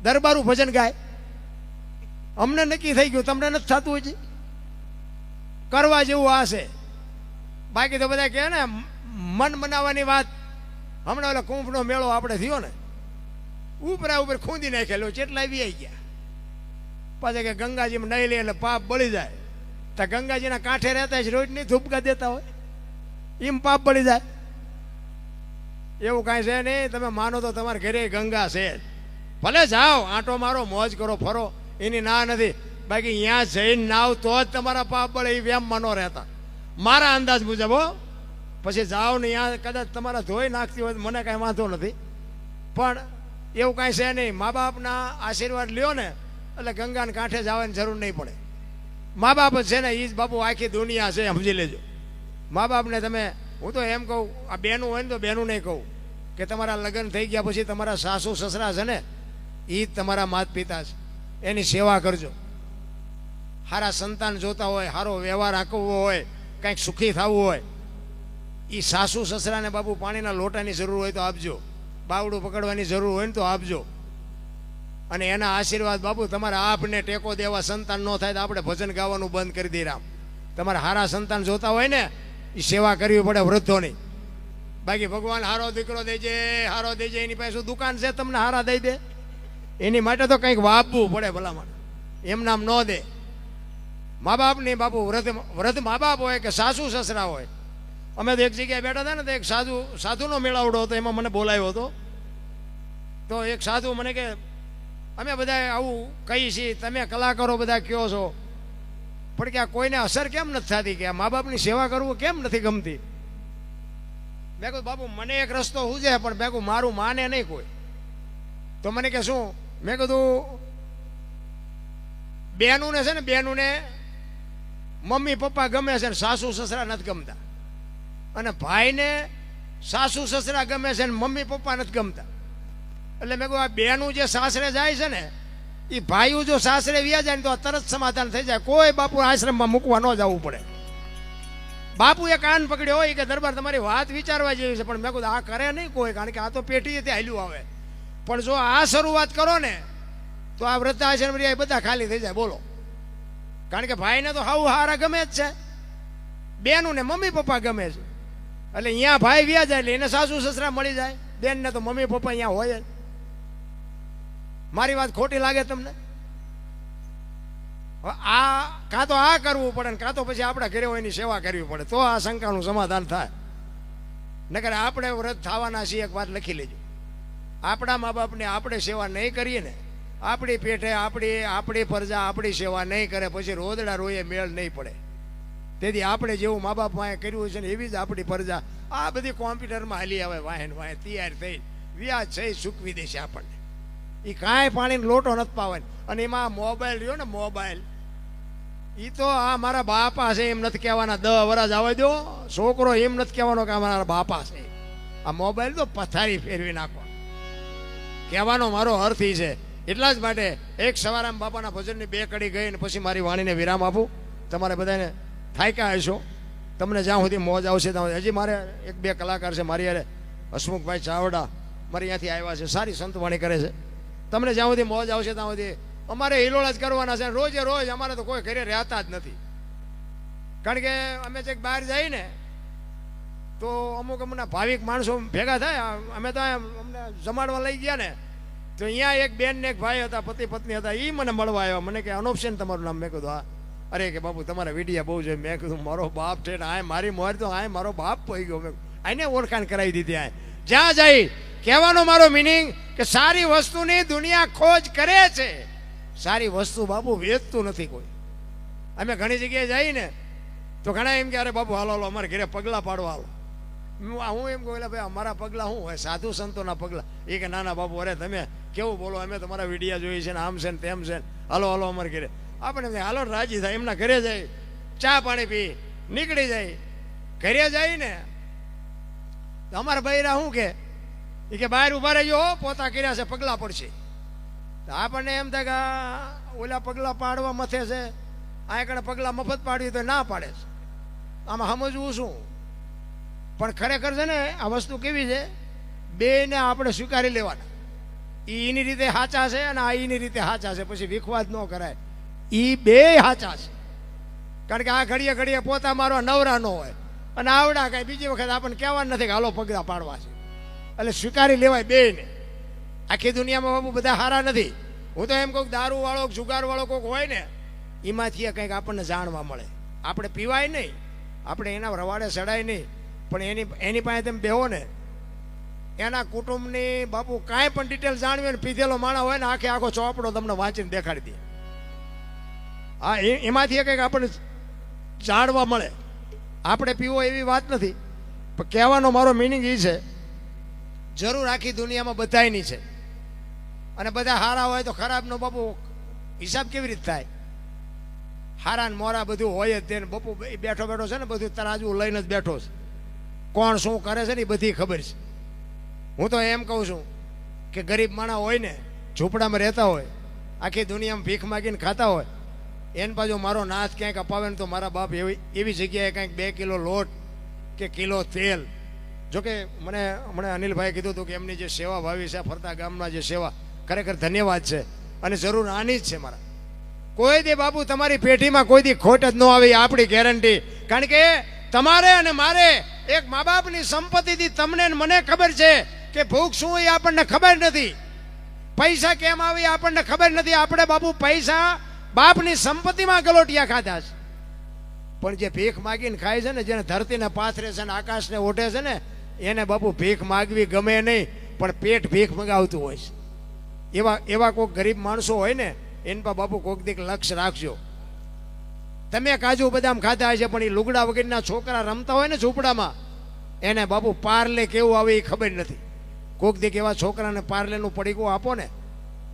દરબારું ભજન ગાય, અમને નક્કી થઈ ગયું, તમને નથી થતું હજી? કરવા જેવું આ છે. બાકી તો બધા કહે ને મન મનાવવાની વાત. હમણાં ઓલા કુંભનો મેળો આપણે થયો ને, ઉપરા ઉપર ખૂંદી નાખેલો, ચેટલા આવી ગયા. પાછા કે ગંગાજીમાં નહીં લે એટલે પાપ બળી જાય. તો ગંગાજીના કાંઠે રહેતા જ રોજ નહીં ધૂપકા દેતા હોય, એમ પાપ બળી જાય. એવું કાંઈ છે નહીં. તમે માનો તો તમારા ઘરે ગંગા છે, ભલે જાઓ, આંટો મારો, મોજ કરો, ફરો, એની ના નથી. બાકી અહીંયા જઈને નાવ તો જ તમારા પાપ બળે, એ વ્યામમાં ન રહેતા, મારા અંદાજ મુજબ. હો, પછી જાઓ ને ત્યાં કદાચ તમારા ધોઈ નાખતી હોય તો મને કાંઈ વાંધો નથી, પણ એવું કાંઈ છે નહીં. મા બાપના આશીર્વાદ લ્યો ને એટલે ગંગાને કાંઠે જવાની જરૂર નહીં પડે. મા બાપ જ છે ને, એ જ બાપુ આખી દુનિયા છે, સમજી લેજો. મા બાપને તમે, હું તો એમ કહું, આ બહેનું હોય ને તો બહેનું નહીં કહું કે તમારા લગ્ન થઈ ગયા પછી તમારા સાસુ સસરા છે ને, એ જ તમારા માતા પિતા છે, એની સેવા કરજો. સારા સંતાન જોતા હોય, સારો વ્યવહાર રાખવો હોય, કંઈક સુખી થવું હોય, એ સાસુ સસરાને બાપુ પાણીના લોટાની જરૂર હોય તો આપજો, બાવડું પકડવાની જરૂર હોય ને તો આપજો. અને એના આશીર્વાદ બાપુ તમારા આપને ટેકો દેવા સંતાન ન થાય તો આપણે ભજન ગાવાનું બંધ કરી દઈએ. રામ, તમારા હારા સંતાન જોતા હોય ને, એ સેવા કરવી પડે વૃદ્ધોની. બાકી ભગવાન હારો દીકરો દેજે, હારો દેજે, એની પાસે દુકાન છે તમને હારા દઈ દે? એની માટે તો કંઈક વાપવું પડે ભલામણ, એમ નામ ન દે. મા બાપની બાપુ વૃદ્ધ મા બાપ હોય કે સાસુ સસરા હોય. અમે તો એક જગ્યાએ બેઠા હતા ને, તો એક સાધુનો મેળાવડો હતો, એમાં મને બોલાવ્યો હતો. તો એક સાધુ મને કે અમે બધા આવું કહીએ છીએ, તમે કલાકારો બધા કહો છો, પણ કે આ કોઈને અસર કેમ નથી થતી, કે આ મા બાપની સેવા કરવું કેમ નથી ગમતી? મેં કહ્યું બાપુ મને એક રસ્તો શું છે, પણ મેં કહું મારું માને નહીં કોઈ. તો મને કે શું? મેં કીધું બહેનુંને છે ને, બહેનુંને મમ્મી પપ્પા ગમે છે ને સાસુ સસરા નથી ગમતા, અને ભાઈને સાસુ સસરા ગમે છે ને મમ્મી પપ્પા નથી ગમતા. એટલે મેં કહ્યું આ બહેનું જે સાસરે જાય છે ને, એ ભાઈઓ જો સાસરે વ્યા જાય ને તો તરત સમાધાન થઈ જાય, કોઈ બાપુ આશ્રમમાં મૂકવા ન જવું પડે. બાપુએ કાન પકડ્યો હોય કે દરબાર તમારી વાત વિચારવા જેવી છે, પણ મેં કહ્યું આ કરે નહીં કોઈ, કારણ કે આ તો પેઢી ત્યાં હાલ્યું આવે. પણ જો આ શરૂઆત કરો ને તો આ વૃદ્ધાશ્રમ બધા ખાલી થઈ જાય, બોલો. કારણ કે ભાઈને તો હાવ હારા ગમે જ છે, બેનું ને મમ્મી પપ્પા ગમે છે, એટલે અહીંયા ભાઈ વ્યા જાય એટલે એને સાસુ સસરા મળી જાય, બેનને તો મમ્મી પપ્પા અહીંયા હોય જ. મારી વાત ખોટી લાગે તમને? આ કાં તો આ કરવું પડે ને કાં તો પછી આપણા ઘરે હોય એની સેવા કરવી પડે, તો આ શંકાનું સમાધાન થાય. નકર આપણે વ્રત થવાના છીએ, એક વાત લખી લેજો. આપણા મા બાપને આપણે સેવા નહીં કરીએ ને, આપણી પેટે આપણી પ્રજા આપણી સેવા નહીં કરે, પછી રોદડા રોયે મેળ નહીં પડે. તેથી આપણે જેવું મા બાપ વાંહે કર્યું છે ને એવી જ આપણી પ્રજા આ બધી કોમ્પ્યુટરમાં હાલી આવે, વાહેન વાહે તૈયાર થઈ વ્યાજ થઈ ચૂકવી દેશે આપણને. એ કાંઈ પાણીનો લોટો નથી પાવે. અને એમાં મોબાઈલ રહ્યો ને, મોબાઈલ એ તો આ મારા બાપા છે એમ નથી કહેવાના, 10 વર્ષ આવવા દો. છોકરો એમ નથી કહેવાનો કે મારા બાપા છે. આ મોબાઈલ તો પથારી ફેરવી નાખો, કહેવાનો મારો અર્થ એ છે. એટલા જ માટે એક સવારામ બાપાના ભજનની 2 કડી ગઈ ને પછી મારી વાણીને વિરામ આપું. તમારે બધાને થાક્યા હશો, તમને જ્યાં સુધી મોજ આવશે ત્યાં સુધી. હજી મારે 1-2 કલાકાર છે મારી યારે, હસમુખભાઈ ચાવડા મારી અહીંયાથી આવ્યા છે, સારી સંતવાણી કરે છે. તમને જ્યાં સુધી મોજ આવશે ત્યાં સુધી અમારે હિલોળા જ કરવાના છે. રોજે રોજ અમારે તો કોઈ ઘરે રહેતા જ નથી, કારણ કે અમે જે બહાર જઈએ ને તો અમુક અમુકના ભાવિક માણસો ભેગા થાય. અમે તો અમને જમાડવા લઈ ગયા ને તો અહીંયા એક બેન ને એક ભાઈ હતા, પતિ પત્ની હતા. એ મને મળવા આવ્યા. મને કે અનોપ છે ને તમારું નામ? મેં કીધું હા. અરે કે બાપુ તમારા વિડીયા બહુ છે. મેં કીધું મારો બાપ છે ને આ મારી મોર તો આ મારો બાપ પડી ગયો. મેં આને ઓળખાણ કરાવી દીધી. આ જ્યાં જાય કહેવાનો મારો મિનિંગ કે સારી વસ્તુની દુનિયા ખોજ કરે છે, સારી વસ્તુ બાપુ વેચતું નથી કોઈ. અમે ઘણી જગ્યાએ જઈએ ને તો ઘણા એમ કે અરે બાપુ હાલો હાલો અમારે ઘરે પગલાં પાડવા હાલો. હું એમ કહું એટલે ભાઈ અમારા પગલાં શું હોય, સાધુ સંતોના પગલાં? એ કે નાના બાપુ અરે તમે કેવું બોલો, અમે તમારા વિડીયા જોઈ છે ને આમ છે ને તેમ છે ને, હાલો હાલો અમારે ઘરે. આપણે હાલો રાજી થાય. એમના ઘરે જાય, ચા પાણી પી નીકળી જાય. ઘરે જાય ને અમારા બૈરા શું કે બહાર ઉભા રહેજો, પોતા કર્યા છે પગલાં પડશે. આપણને એમ થાય કે ઓલા પગલાં પાડવા મથે છે, આ કણે પગલાં મફત પાડવી તો ના પાડે છે. આમાં સમજવું શું? પણ ખરેખર છે ને આ વસ્તુ કેવી છે, બેને આપણે સ્વીકારી લેવાના. એની રીતે સાચા છે અને આ એની રીતે સાચા છે, પછી વિખવાદ ન કરાય. એ બે સાચા છે, કારણ કે આ ઘડીએ ઘડીએ પોતા મારવા નવરા ન હોય અને આવડા કાંઈ બીજી વખત આપણને કહેવાનું નથી કે હાલો પગલાં પાડવા છે. એટલે સ્વીકારી લેવાય બેને. આખી દુનિયામાં બાબુ બધા સારા નથી. હું તો એમ કહું દારૂ વાળો જુગાર વાળો કોઈક હોય ને એમાંથી કંઈક આપણને જાણવા મળે. આપણે પીવાય નહીં, આપણે એના રવાડે ચડાય નહીં, પણ એની પાસે તમે બેહો ને એના કુટુંબની બાપુ કાંઈ પણ ડિટેલ જાણવી ને પીધેલો માણસ હોય ને આખો ચોપડો તમને વાંચીને દેખાડી દે. હા, એમાંથી કંઈક આપણને જાણવા મળે. આપણે પીવો એવી વાત નથી, પણ કહેવાનો મારો મિનિંગ એ છે જરૂર આખી દુનિયામાં બધાયની છે અને બધા હારા હોય તો ખરાબનો બાપુ હિસાબ કેવી રીતે થાય? હારા ને મોરા બધું હોય જ. તેને બાપુ બેઠો બેઠો છે ને બધું તરાજવું લઈને જ બેઠો છે. કોણ શું કરે છે ને એ બધી ખબર છે. હું તો એમ કહું છું કે ગરીબ માણસ હોય ને ઝૂંપડામાં રહેતા હોય, આખી દુનિયામાં ભીખ માગીને ખાતા હોય, એને પાછો મારો નાથ ક્યાંક અપાવે ને તો મારા બાપ એવી જગ્યાએ કંઈક 2 કિલો લોટ કે કિલો તેલ. જોકે મને હમણાં અનિલભાઈ કીધું હતું કે એમની જે સેવા ભાવી છે ફરતા ગામમાં જે સેવા, ખરેખર ધન્યવાદ છે અને જરૂર આની જ છે. મારા કોઈ દી બાપુ તમારી પેઢીમાં કોઈ દી ખોટ જ ન આવે, આપણી ગેરંટી. કારણ કે તમારે અને મારે એક મા બાપની સંપત્તિથી તમને મને ખબર છે કે ભૂખ શું એ આપણને ખબર નથી, પૈસા કેમ આવે આપણને ખબર નથી. આપણે બાપુ પૈસા બાપની સંપત્તિમાં ગલોટિયા ખાધા છે, પણ જે ભીખ માગીને ખાય છે ને, જેને ધરતીને પાથરે છે ને આકાશને ઓઢે છે ને, એને બાપુ ભીખ માગવી ગમે નહીં, પણ પેટ ભીખ મગાવતું હોય છે. એવા કોઈક ગરીબ માણસો હોય ને એની પર બાપુ કોઈક દીક લક્ષ્ય રાખજો. તમે કાજુ બદામ ખાધા છે પણ એ લુગડા વગેરેના છોકરા રમતા હોય ને ઝૂંપડામાં, એને બાપુ પાર્લે કેવું આવે એ ખબર નથી. કોઈક દીક એવા છોકરાને પાર્લેનું પડીકું આપો ને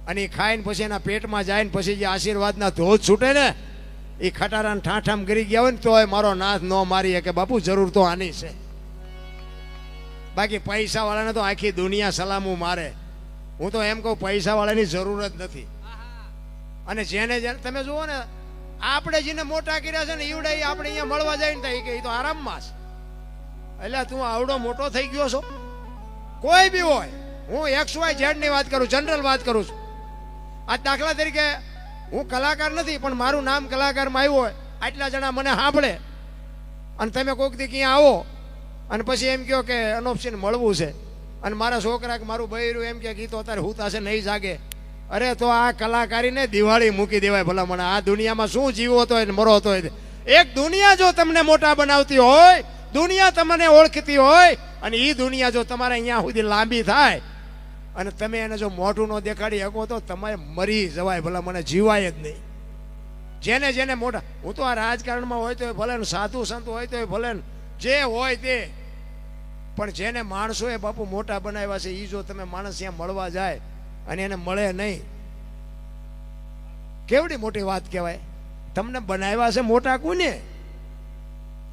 અને એ ખાઈને પછી એના પેટમાં જાય ને પછી જે આશીર્વાદના ધોધ છૂટે ને એ ખટારાને ઠાઠામ ગરી ગયા હોય ને તોય મારો નાથ ન મારી કે બાપુ જરૂર તો આની છે. બાકી પૈસા વાળાને તો આખી દુનિયા સલામું મારે. હું તો એમ કહું પૈસા વાળાની જરૂર જ નથી. અને જેને તમે જુઓ ને આપણે જેને મોટા કર્યા છે ને ઈવડે આપણે અહીંયા મળવા જાય ને એ તો આરામમાં છે. એટલે તું આવડો મોટો થઈ ગયો છો, કોઈ બી હોય. હું XYZ ની વાત કરું, જનરલ વાત કરું છું. આ દાખલા તરીકે હું કલાકાર નથી પણ મારું નામ કલાકારમાં આવ્યું હોય, આટલા જણા મને સાંભળે અને તમે કોઈક દી ક્યાં આવો અને પછી એમ કહો કે અનોપસિંહ મળવું છે અને મારા છોકરા કે મારું બૈરું એમ કે તો અત્યારે હું તાશે નહીં જાગે અરે તો આ કલાકારીને દિવાળી મૂકી દેવાય ભલા મને. આ દુનિયામાં શું જીવો તો મરો તો એક દુનિયા જો તમને મોટા બનાવતી હોય, દુનિયા તમને ઓળખતી હોય, અને એ દુનિયા જો તમારે અહીંયા સુધી લાંબી થાય અને તમે એને જો મોઢું ન દેખાડી શકો તો તમે મરી જવાય ભલા મને, જીવાય જ નહીં. જેને જેને મોટા, હું તો આ રાજકારણમાં હોય તો ભલે ને, સાધુ સંત હોય તો ભલે ને, જે હોય તે, પણ જેને માણસોએ બાપુ મોટા બનાવ્યા છે એ જો તમે માણસ ત્યાં મળવા જાય અને એને મળે નહીં, કેવડી મોટી વાત કહેવાય. તમને બનાવ્યા છે મોટા કોને?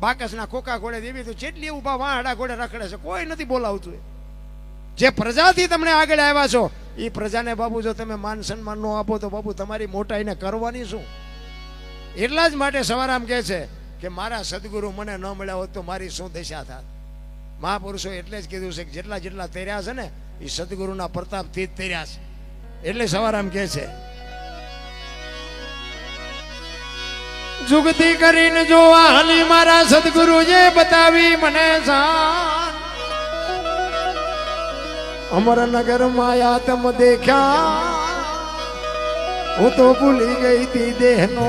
બાકસના ખોખા ઘોડે દેવી તો જેટલી ઉભા વાહડા ઘોડે રખડે છે, કોઈ નથી બોલાવતું. જે પ્રજાથી તમને આગળ આવ્યા છો એ પ્રજાને બાપુ જો તમે માન સન્માન ન આપો તો બાપુ તમારી મોટાઈને કરવાની શું? એટલા જ માટે સવારામ કહે છે કે મારા સદગુરુ મને ન મળ્યા હોત તો મારી શું દશા થાત. મહાપુરુષો એટલે જ કીધું છે કે જેટલા જેટલા તર્યા છે ને એ સદગુરુના પ્રતાપથી જ તર્યા છે. એટલે સવારામ કહે છે જુગતી કરીને જો હાલી મારા સદગુરુએ બતાવી મને શાન, અમરનગર માયા તમ દેખ્યા હું તો ભૂલી ગઈ તી દેહનો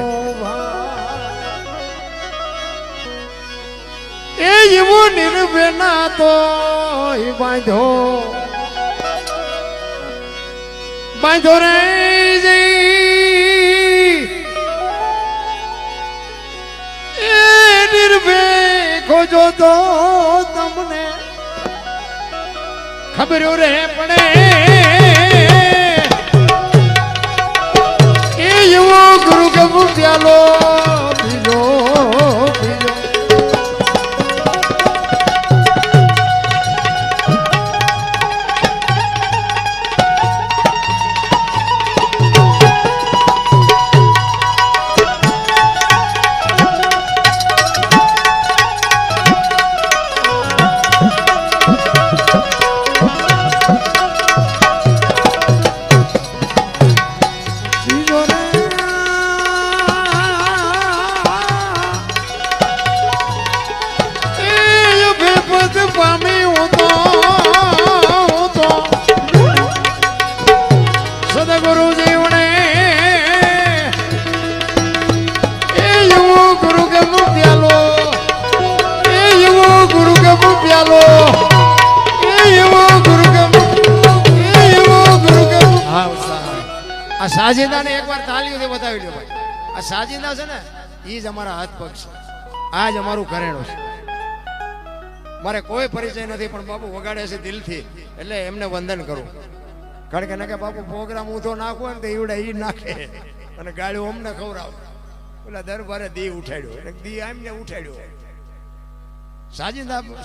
એ એવો નિર્વેના તો બાંધો રે એ નિર્ભે ખોજો તો તમને ખબર રે પડે એ એવો ગુરુ કે પ્યાલો પીજો પીજો. આ સાજિંદાને એકવાર તાલીઓથી બતાવી લો ભાઈ. આ સાજિંદા છે ને એ જ અમારા હાથ પગ છે, આ જ અમારું ઘરેણું છે. મારે કોઈ પરિચય નથી પણ બાપુ વગાડે છે દિલથી એટલે એમને વંદન કરું. કારણ કે નકે બાપુ પ્રોગ્રામ ઊંધો નાખવો ને તો ઈવડે ઈ નાખે અને ગાળ્યું અમને ખવડાવે. પેલા દરબારે દી ઉઠાડ્યો એટલે દી આમને ઉઠાડ્યો.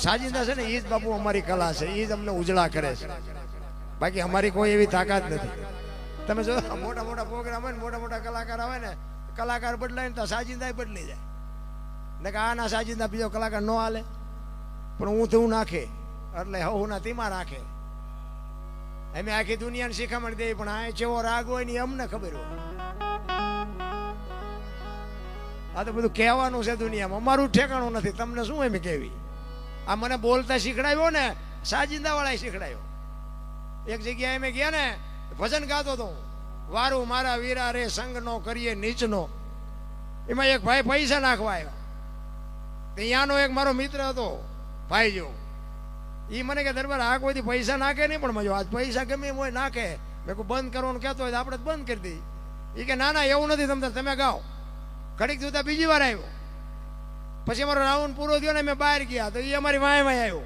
સાજિંદા છે ને એ જ બાપુ અમારી કલા છે, એ જ અમને ઉજળા કરે છે. બાકી અમારી કોઈ એવી તાકાત નથી. તમે જો મોટા મોટા પ્રોગ્રામ હોય ને મોટા મોટા કલાકાર આવે ને, કલાકાર બદલાય ને તો સાજિંદા બદલી જાય ને કે આના સાજિંદા બીજો કલાકાર ન હાલે, પણ હું તો નાખે એટલે હું ના તેમાં રાખે. અમે આખી દુનિયાને શીખામણ દે પણ આ જેવો રાગ હોય ને અમને ખબર હોય. આ તો બધું કહેવાનું છે દુનિયામાં, અમારું ઠેકાણું નથી. તમને શું એમ કેવી? આ મને બોલતા શીખડાવ્યો ને સાજિંદા વાળા શીખડાયો. એક જગ્યાએ અમે ગયા ને ભજન ગાતો હતો, વારું મારા વીરા રે સંગ નો કરીએ નીચનો. એમાં એક ભાઈ પૈસા નાખવા આવ્યો. ત્યાંનો એક મારો મિત્ર હતો ભાઈ જો, એ મને કે દરબાર આ કોઈ પૈસા નાખે નહીં પણ મજો આજ પૈસા ગમે એમ હોય નાખે. મેં કહું બંધ કરવાનું કહેતો હોય તો આપણે બંધ કરી દઈએ. એ કે ના ના એવું નથી, તમે ગાઓ. ઘડીક જોતા બીજી વાર આવ્યો. પછી અમારો રાઉન્ડ પૂરો થયો ને અમે બહાર ગયા તો એ અમારી વાયમાં આવ્યો.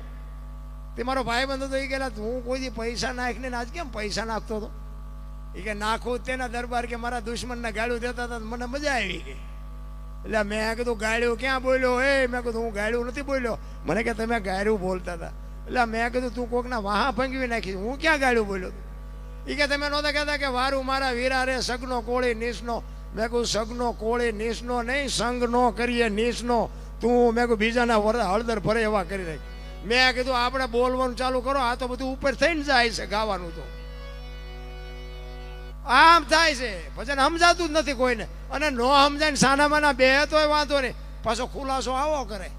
તે મારો ભાઈ બંધ હતો. એ કહેલા હું કોઈ પૈસા નાખીને આજ કેમ પૈસા નાખતો હતો? એ કે નાખું તેના દરબાર કે મારા દુશ્મનને ગાળ્યું દેતા હતા મને મજા આવી ગઈ. એટલે મેં કીધું ગાળ્યું ક્યાં બોલ્યો? એ મેં કીધું હું ગાળ્યું નથી બોલ્યો. મને કે તમે ગાળ્યું બોલતા હતા. એટલે મેં કીધું તું કોકના વાહા ભંગવી નાખી, હું ક્યાં ગાળ્યું બોલ્યો? એ કે તમે નહોતા કહેતા કે વારું મારા વીરા રે સગનો કોળી નીસનો. મેં કહું સગનો કોળી નીસનો નહીં, સંગ નો કરીએ નીસનો. તું મેં કહું બીજાના હળદર ભરે એવા કરી નાખ. મેં કીધું આપણે બોલવાનું ચાલુ કરો, આ તો બધું ઉપર થઈને જાય છે ગાવાનું. તો આમ થાય છે ભજન સમજાતું જ નથી કોઈને. અને નો સમજાય સાનામાના બે તોય વાંધો નહીં, પાછો ખુલાસો આવો કરે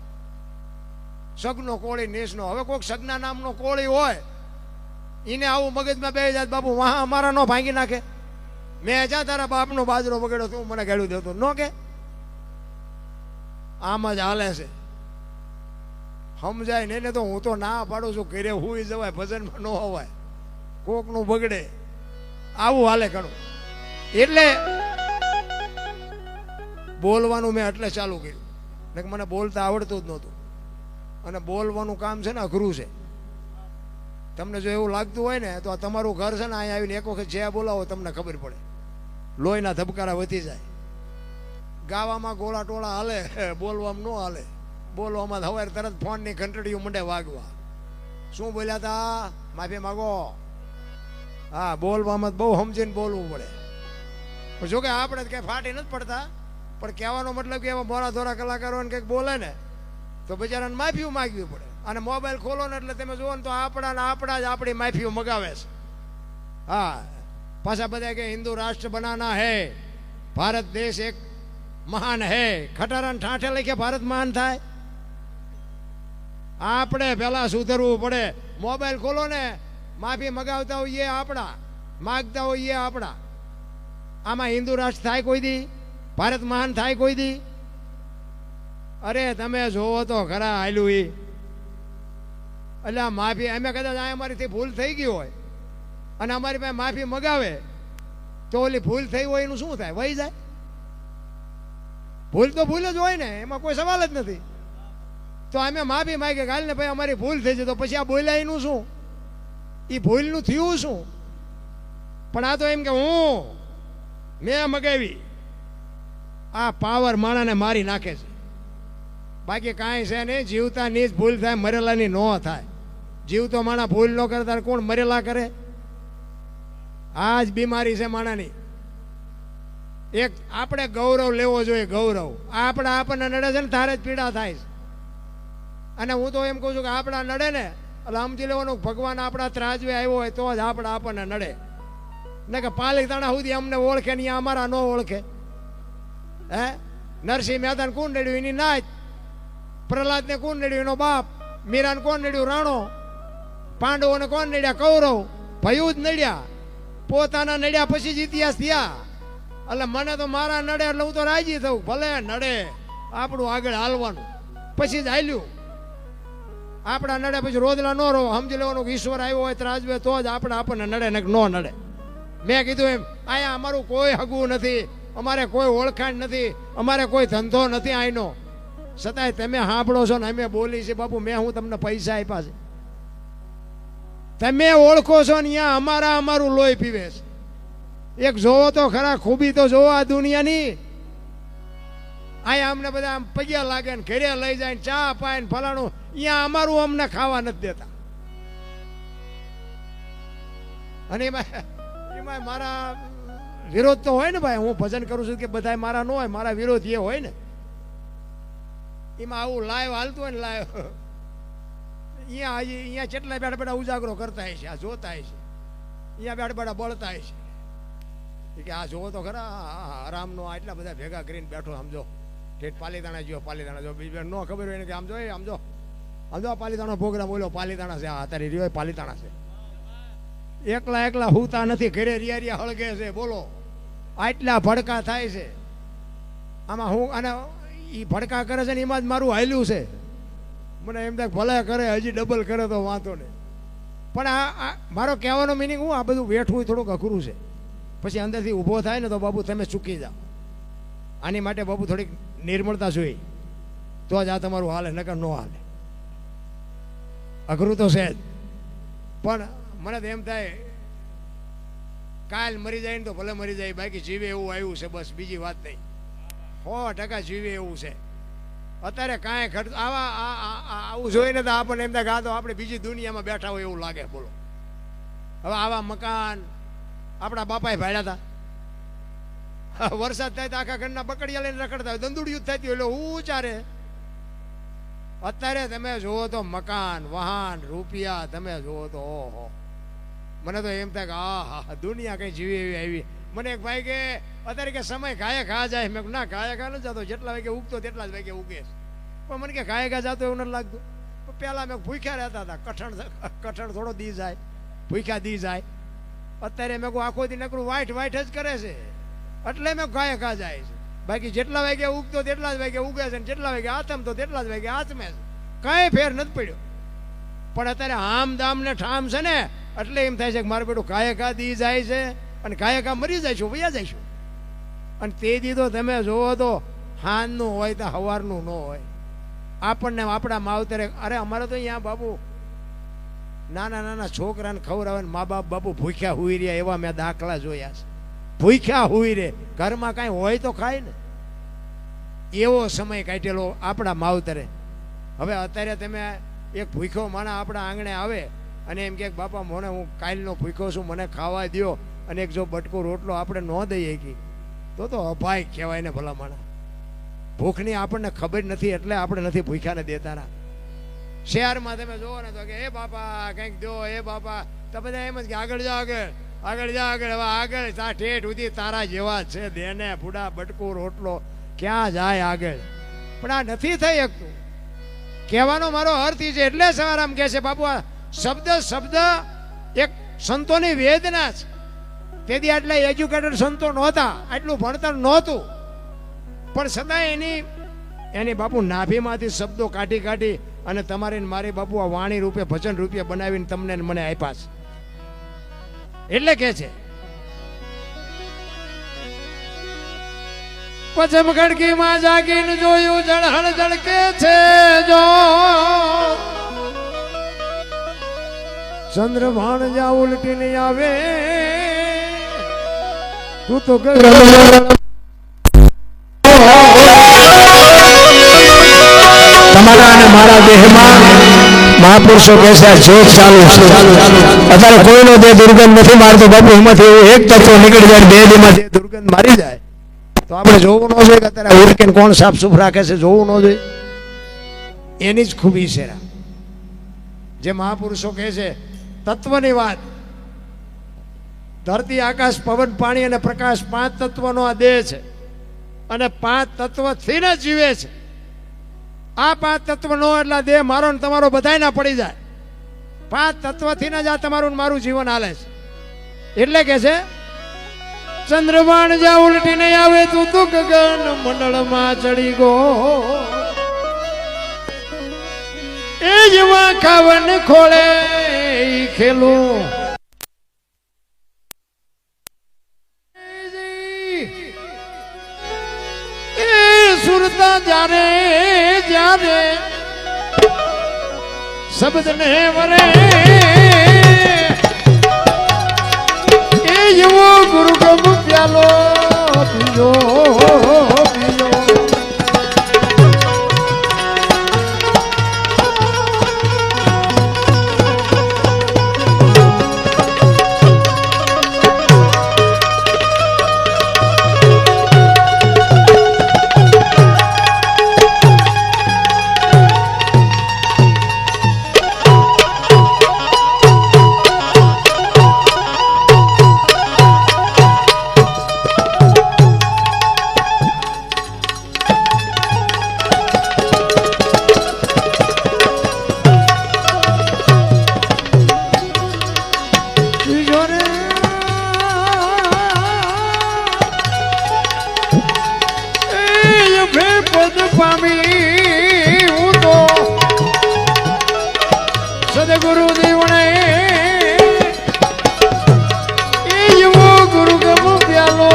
સગનો કોળી નીસનો. હવે કોઈક સગના નામનો કોળી હોય એને આવું મગજમાં બે જાય બાપુ વાહ અમારા નો ભાંગી નાખે. મેં જ્યાં તારા બાપનો બાજરો બગડ્યો તું મને ગાળું દેતો ન કે આમ જ હાલે છે. સમજાય ને તો હું તો ના પાડું છું, ઘરે હુઈ જવાય, ભજનમાં ન હોવાય, કોકનું બગડે, આવું હાલે ઘણું. એટલે બોલવાનું મેં એટલે ચાલુ કર્યું ને કે મને બોલતા આવડતું જ નહોતું. અને બોલવાનું કામ છે ને અઘરું છે. તમને જો એવું લાગતું હોય ને તો આ તમારું ઘર છે ને, અહીંયા આવીને એક વખત જે બોલાવો તમને ખબર પડે, લોહીના ધબકારા વધી જાય. ગાવામાં ગોળા ટોળા હાલે, બોલવામાં ન હાલે. બોલવામાં હવે તરત ફોનની ઘંટડીઓ મંડે વાગવા. શું બોલ્યા તા? માફી માગો. હા, બોલવામાં બહુ સમજીને બોલવું પડે. જોકે આપણે કઈ ફાટી નથી પડતા, પણ કહેવાનો મતલબ કે એવા મોરા ધોરા કલાકારોને કંઈક બોલે ને તો બિચારાને માફી માગવી પડે. અને મોબાઈલ ખોલો ને એટલે તમે જુઓ ને તો આપણા જ આપણી માફીઓ મગાવે છે. હા, પાછા બધા કે હિન્દુ રાષ્ટ્ર બનાના હે, ભારત દેશ એક મહાન હે. ખટારાને ઠાઠે લખે ભારત મહાન થાય? આપણે પેલા સુધરવું પડે. મોબાઈલ ખોલો ને, માફી મગાવતા હોઈએ આપણા, માગતા હોઈએ આપણા. આમાં હિન્દુ રાષ્ટ્ર થાય કોઈ દી? ભારત મહાન થાય કોઈ દી? અરે તમે જોવો તો ખરા હાલ્યું ઈ. એટલે આ માફી અમે કદાચ આ અમારીથી ભૂલ થઈ ગઈ હોય અને અમારી પાસે માફી મગાવે તો ઓલી ભૂલ થઈ હોય એનું શું થાય? વહી જાય. ભૂલ તો ભૂલ જ હોય ને, એમાં કોઈ સવાલ જ નથી. તો અમે માફી માંગે કાલ ને ભાઈ અમારી ભૂલ થઈ છે, તો પછી આ બોલ્યા એનું શું? એ ભૂલનું થયું શું? પણ આ તો એમ કે મેં મગાવી. આ પાવર માણાને મારી નાખે છે. બાકી કાંઈ છે નહીં. જીવતા ની જ ભૂલ થાય, મરેલાની ન થાય. જીવતો માણા ભૂલ ન કરતા કોણ મરેલા કરે? આ જ બીમારી છે માણાની. એક આપણે ગૌરવ લેવો જોઈએ, ગૌરવ. આપણને નડે છે ને તારે જ પીડા થાય છે. અને હું તો એમ કહું છું કે આપણા નડે ને એટલે સમજી લેવાનું ભગવાન આપણા ત્રાજવે આવ્યો હોય તો જ આપણને નડે. ને કે પાલીતાણા સુધી અમને ઓળખે ને અમારા ન ઓળખે. હે, નરસિંહ મહેતાને કોણ નડ્યું? એની નાચ. પ્રહલાદને કોણ નડ્યું? એનો બાપ. મીરાને કોણ નડ્યું? રાણો. પાંડવોને કોણ નડ્યા? કૌરવ. ભયું જ નડ્યા. પોતાના નડ્યા પછી જ ઇતિહાસ થયા. એટલે મને તો મારા નડે એટલે હું તો રાજી થઉં. ભલે નડે, આપણું આગળ હાલવાનું. પછી જ હાલ્યું. આપણા નડે પછી રોદલા ન રહો. સમજી લેવાનું કે ઈશ્વર આવ્યો હોય ત્રાજવે તો જ આપણને નડે ને ન નડે. મેં કીધું એમ, અહીંયા અમારું કોઈ હગું નથી, અમારે કોઈ ઓળખાણ નથી, અમારે કોઈ ધંધો નથી આઈનો. છતાંય તમે સાંભળો છો ને અમે બોલી છે. બાપુ મેં હું તમને પૈસા આપ્યા છે? તમે ઓળખો છો ને અહીંયા અમારું લોહી પીવે છે. એક જોવો તો ખરા, ખૂબી તો જોવો આ દુનિયાની. અહીંયા અમને બધા આમ પગ્યા લાગે ને ઘરે લઈ જાય ને ચા પાય ને ફલાણું. અહીંયા અમારું અમને ખાવા નથી દેતા. અને એમાં મારા વિરોધ તો હોય ને ભાઈ. હું ભજન કરું છું કે બધા મારા ન હોય, મારા વિરોધ એ હોય ને. એમાં આવું લાઈવ હાલતું હોય ને લાઈવ, અહીંયા કેટલા બેઠા બેઠા ઉજાગરો કરતા હોય છે, આ જોતા હોય છે. અહીંયા બેઠા બેઠા બળતા હોય છે કે આ જોવો તો ખરા આરામનો આટલા બધા ભેગા કરીને બેઠો. સમજો ઠેઠ પાલીતાણા જો, પાલીતાણા જો. બીજી ન ખબર હોય ને કે આમ જો સમજો પાલીતાણા પ્રોગ્રામ બોલો, પાલીતાણા છે. અત્યારે રહ્યો પાલીતાણા છે. એકલા હુતા નથી, ઘરે રિયા હળગે છે. બોલો, આટલા ભડકા થાય છે આમાં. હું અને એ ભડકા કરે છે ને એમાં જ મારું હાલ્યું છે. મને એમ થાય ભલે કરે, હજી ડબલ કરે તો વાંધો નહીં. પણ આ મારો કહેવાનો મિનિંગ હું આ બધું વેઠવું થોડુંક અઘરું છે. પછી અંદરથી ઊભો થાય ને તો બાબુ તમે ચૂકી જાઓ. આની માટે બાબુ થોડીક નિર્મળતા જોઈ તો જ આ તમારું હાલે, નકર ન હાલે. અઘરું તો છે જ. પણ મને તો એમ થાય કાલ મરી જાય ને તો ભલે મરી જાય, બાકી જીવે એવું આવ્યું છે બસ, બીજી વાત નહીં. 100% જીવે એવું છે. અત્યારે કાંઈ ખર્ચ આવું જોઈને તો આપણને એમ થાય કે આ તો આપણે બીજી દુનિયામાં બેઠા હોય એવું લાગે. બોલો, હવે આવા મકાન આપણા બાપાએ ભાડ્યા હતા. વરસાદ થાય તો આખા ઘરના બકડિયા લઈને રખડતા હોય, દંદુડિયું થતી હોય. એટલે હું ચારે અત્યારે તમે જુઓ તો મકાન, વાહન, રૂપિયા તમે જુઓ તો ઓહો. મને તો એમ થાય કે હા દુનિયા કઈ જીવી એવી આવી. મને એક ભાઈ કે અત્યારે કે સમય ગાયે ઘા જાય. મેં ના ગાયે ઘા નથી જતો, જેટલા વાગે ઉગતો તેટલા જ વાગે ઉગે. પણ મને કે ગાયે ઘા જતો એવું નથી લાગતું. પહેલાં મેં ભૂખ્યા રહેતા હતા. કઠણ થોડો દી જાય, ભૂખ્યા દી જાય. અત્યારે મેં કહું આખો દી નકરું વાઈટ વાઈટ જ કરે છે, એટલે મેં ગાય ઘા જાય છે. બાકી જેટલા વાગે ઉગતો તેટલા જ વાગે ઉગે છે, જેટલા વાગે આથમતો તેટલા જ વાગે આથમે છે, કાંઈ ફેર નથી પડ્યો. પણ અત્યારે આમ દામ ને ઠામ છે ને, એટલે એમ થાય છે કે મારું બેટું ગાય ઘા દી જાય છે અને ગાય ઘા મરી જઈશું, વયા જઈશું. અને તે દીધો તમે જોવો તો હાનનું હોય તો સવારનું ન હોય. આપણને આપણા માવતરે, અરે અમારે તો અહીંયા બાપુ નાના નાના છોકરાને ખવડાવે ને મા બાપ બાપુ ભૂખ્યા હુઈ રહ્યા, એવા મેં દાખલા જોયા છે. ભૂખ્યા હુઈ રે, ઘરમાં કાંઈ હોય તો ખાય ને, એવો સમય કાઢેલો આપણા માવતરે. હવે અત્યારે તમે એક ભૂખ્યો માણા આપણા આંગણે આવે અને એમ કે બાપા મને હું કાલનો ભૂખ્યો છું, મને ખાવા દ્યો, અને એક જો બટકો રોટલો આપણે ન દઈએ કે તો અભાય કહેવાય ને ભલા માણા. ભૂખની આપણને ખબર નથી એટલે આપણે નથી ભૂખ્યાને દેતા. શહેરમાં તમે જોવો ને તો કે એ બાપા કંઈક દો, એ બાપા, તો બધા એમ જ કે આગળ જાઓ, આગળ આગળ જા, આગળ હવે આગળ તા ઠેઠ સુધી તારા જેવા છે દેને ફૂડા બટકું રોટલો, ક્યાં જાય આગળ. પણ આ નથી થઈ શકતું. કહેવાનો મારો અર્થ એ છે, એટલે સવારામ કહે છે બાપુ આ શબ્દ શબ્દ એક સંતોની વેદના છે. તેથી આટલા એજ્યુકેટેડ સંતો નહોતા, આટલું ભણતર નહોતું, પણ સદાય એની બાપુ નાભીમાંથી શબ્દો કાઢી કાઢી અને તમારી મારી બાપુ આ વાણી રૂપે ભજન રૂપે બનાવીને તમને મને આપ્યા છે. એટલે કે છે પછમ ખડકીમાં જાગીને જોયું જળહળ જળકે છે જો ચંદ્રભાણ જા ઉલટીને આવે તું તો તમારા અને મારા દેહમાં મહાપુરુષો કહેશે જોત ચાલુ છે. અત્યારે કોઈનો દેહ દુર્ગંધ નથી મારતો બાપુ, એમાંથી એવું એક તત્વ નીકળી જાય, બે દેહમાં દુર્ગંધ મારી જાય તો આપણે જોવું ન જોઈએ કે અત્યારે ઉરકીને કોણ સાફ સુફ રાખે છે, જોવું ન જોઈએ. એની જ ખૂબી છે જે મહાપુરુષો કહે છે તત્વની વાત. ધરતી આકાશ પવન પાણી અને પ્રકાશ 5 તત્વનો આ દેહ છે અને 5 તત્વથી જ જીવે છે. આ 5 તત્વ નો એટલા દેહ મારો ને તમારો બધાય ના પડી જાય. 5 તત્વથી જ આ તમારું ને મારું જીવન હાલે છે. એટલે કે છે ચંદ્રબાણ જા ઉલટી નહીં આવે તું તો ગગન મંડળમાં ચડી ગો એ જેવા ખાવન ખોળે ખેલું એ સુરતા જ્યારે જ્યારે શબ્દ ને વરે એ જેવો ગુરુ ગમ પ્યાલો પીજો પીજો સદગુરુ દેવણે એ જેવો ગુરુ ગમ પ્યાલો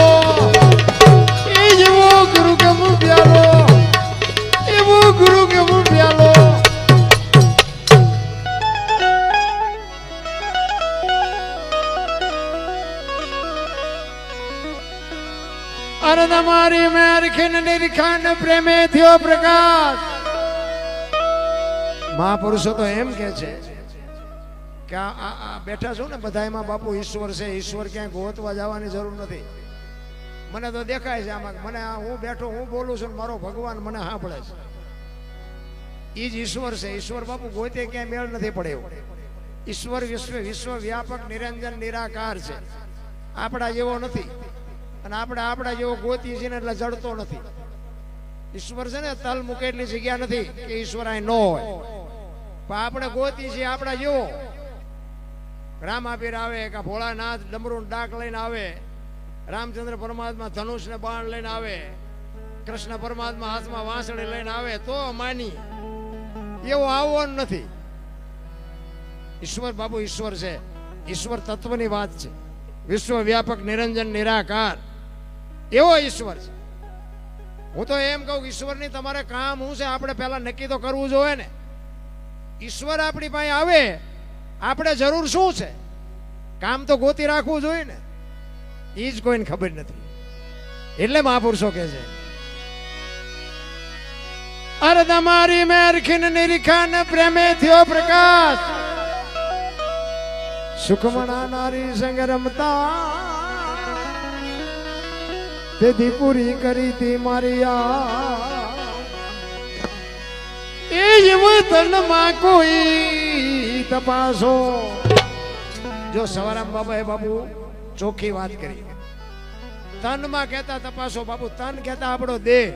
એ જેવો ગુરુ ગમ પ્યાલો એવો ગુરુ ગમ પ્યાલો અરે તમારી મેર ખીન નિરખાન પ્રેમે થયો પ્રકાશ. મહાપુરુષો તો એમ કે છે કે આ બેઠા છો ને બધા એમાં બાપુ ઈશ્વર છે. ઈશ્વર ક્યાંય ગોતવા જવાની જરૂર નથી. મને તો દેખાય છે આમાં, મને હું બેઠો હું બોલું છું મારો ભગવાન મને સાંભળે છે. એ જ ઈશ્વર છે. ઈશ્વર બાપુ ગોતે ક્યાંય મેળ નથી પડે એવું. ઈશ્વર વિશ્વ વ્યાપક નિરંજન નિરાકાર છે. આપણા જેવો નથી અને આપણે આપણા જેવો ગોતી છે ને એટલે જડતો નથી. ઈશ્વર છે ને તલ મૂકે એટલી જગ્યા નથી કે ઈશ્વર અહીં ન હોય, પણ આપણે ગોતી છીએ આપણા જેવો. રામાપીર આવે કે ભોળાનાથ ડમરું ડાક લઈને આવે, રામચંદ્ર પરમાત્મા ધનુષ ને બાણ લઈને આવે, કૃષ્ણ પરમાત્મા હાથમાં વાંસળી લઈને આવે તો માની. એવો આવવાનું નથી. ઈશ્વર બાબુ ઈશ્વર છે, ઈશ્વર તત્વની વાત છે. વિશ્વ વ્યાપક નિરંજન નિરાકાર એવો ઈશ્વર છે. હું તો એમ કહું ઈશ્વરની તમારે કામ શું છે આપણે પહેલા નક્કી તો કરવું જોઈએ ને. ઈશ્વર આપણી પાસે આવે આપણે જરૂર શું છે, કામ તો ગોતી રાખવું જોઈએ ને. એ જ કોઈને ખબર નથી. એટલે મહાપુરુષો કહે છે અરે તમારી મેરખીન નિરીખાન પ્રેમે થયો પ્રકાશ, સુખમણા નારી સંગ રમતા તેથી પૂરી કરી તી મારી એ જ વતનમાં કોઈ તપાસો. જો સવારામ બાબા એ બાબુ ચોખ્ખી વાત કરી. તનમાં કહેતા તપાસો બાબુ, તન કહેતા આપણો દેહ,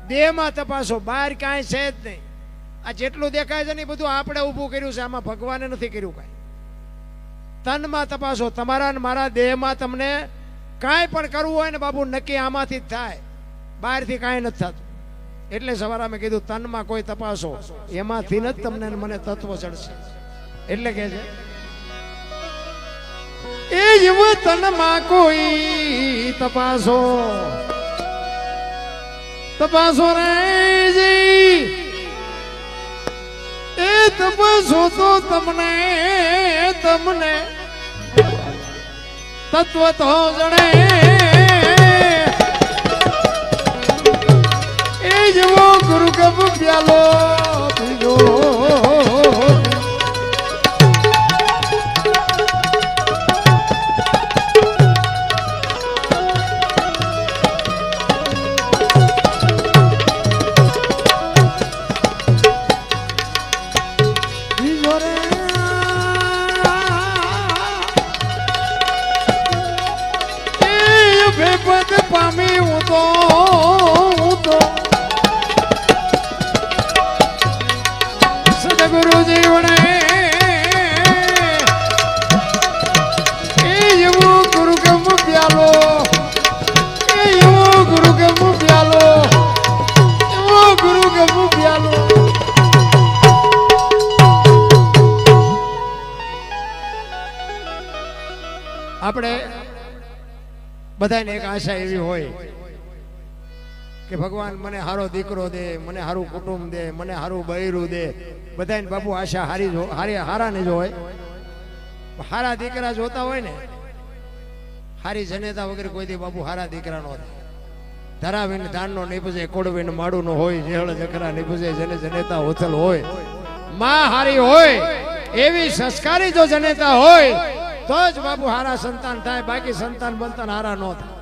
દેહમાં તપાસો, બહાર કાંઈ છે જ નહીં. આ જેટલું દેખાય છે ને બધું આપણે ઊભું કર્યું છે, આમાં ભગવાને નથી કર્યું કાંઈ. તનમાં તપાસો, તમારા ને મારા દેહમાં તમને કાંઈ પણ કરવું હોય ને બાબુ નક્કી આમાંથી જ થાય, બહારથી કાંઈ નથી થતું. એટલે સવારે અમે કીધું તનમાં કોઈ તપાસો, એમાંથી જ તમને મને તત્વ ચડશે. એટલે કે છે એ જ વતનમાં કોઈ તપાસો, તપાસો રે જી એ તપાસો તો તમને તમને તત્વ તો જણે. એ જેવો ગુરુ કપ પ્યાલો પીજો, પામી હું તો સદગુરુ જીવને એ એવો ગુરુ ગમ પ્યાલો, એ એવો ગુરુ ગમ પ્યાલો, એવો ગુરુ ગમ પ્યાલો. આપણે બધાને એક આશા એવી હોય કે ભગવાન મને હારો દીકરો દે, મને હારું કુટુંબ દે, મને હારું બૈરું દે. બધાને બાપુ આશા હારાને જ હોય. હારા દીકરા જોતા હોય ને, હારી જનેતા વગર કોઈ દી બાપુ હારા દીકરા નો થાય. ધરાવીને ધાનનો નીપજે, કોડવીને માડું નો હોય, જેહળ જખરા નીપજે, જેને જનેતા હોથલ હોય. માં હારી હોય એવી સંસ્કારી જો જનેતા હોય તો જ બાપુ હારા સંતાન થાય, બાકી સંતાન બંતાન હારા ન થાય.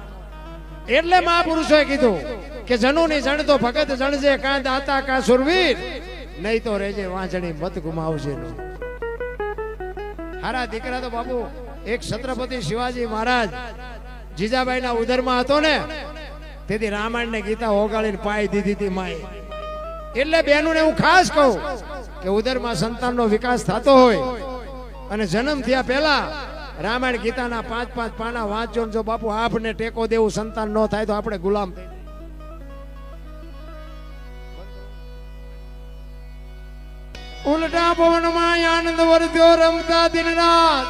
એટલે મહાપુરુષોએ કીધું કે જનુની જણતો ભગત જણજે, કાં દાતા કાં સુરવીર, નહીં તો રેજે વાંચણી મત ગુમાવશે. હારા દીકરા તો બાપુ એક છત્રપતિ શિવાજી મહારાજ જીજાબાઈના ઉદરમાં હતો ને, તેથી રામાયણ ને ગીતા ઓગાળીને પાઈ દીધી હતી માએ. એટલે બેનું ને હું ખાસ કહું કે ઉદરમાં સંતાનનો વિકાસ થતો હોય અને જન્મ થયા પહેલા રામાયણ ગીતાના 5-5 પાના વાંચો. જો બાપુ આપને ટેકો દેવું સંતાન ન થાય તો આપણે ગુલામ. ઉલટા પવનમાં આનંદ વર્ત્યો રમતા દિન રાત,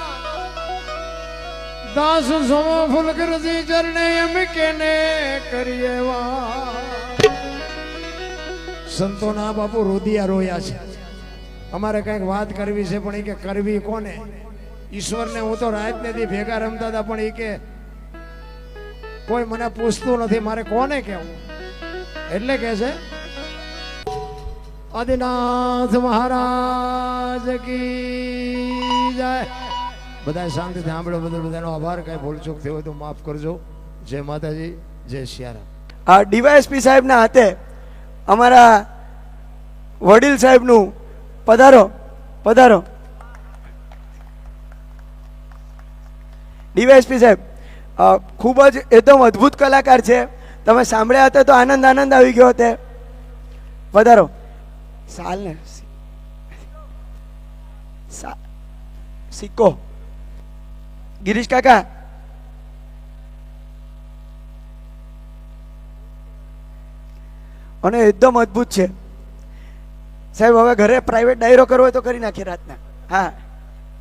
દાસ સોમો ફૂલકરજી ચરણે એમ કેને કરીએ વાત. સંતોના બાપુ રુધિયા રોયા છે. અમારે કઈક વાત કરવી છે પણ એ કે કરવી કોને? ઈશ્વરને હું તો રાત ને દી ભેગા રમતા હતા પણ એ કે કોઈ મને પૂછતું નથી, મારે કોને કેવું? એટલે કે છે આદિનાથ મહારાજ કી જય. બધા શાંતિથી સાંભળો. બધાનો આભાર. કઈ ભૂલચૂક થયો હોય તો માફ કરજો. જય માતાજી, જય સિયારામ. આ ડીવાયએસપી સાહેબના હાથે અમારા વડીલ સાહેબનું પધારો પધારો. ડીવાયએસપી સાહેબ ખૂબ જ એકદમ અદ્ભુત કલાકાર છે. તમે સાંભળ્યા હતા તો આનંદ આવી ગયો હતો. પધારો. સાલ ને સિક્કો ગિરીશ કાકા અને એકદમ અદ્ભુત છે સાહેબ. હવે ઘરે પ્રાઇવેટ ડાયરો કરવો હોય તો કરી નાખીએ રાતના. હા,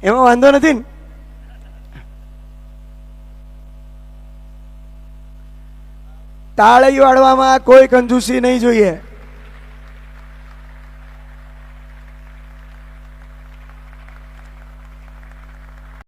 એમાં વાંધો નથી ને. તાળી વાળવામાં કોઈ કંજૂસી નહીં જોઈએ.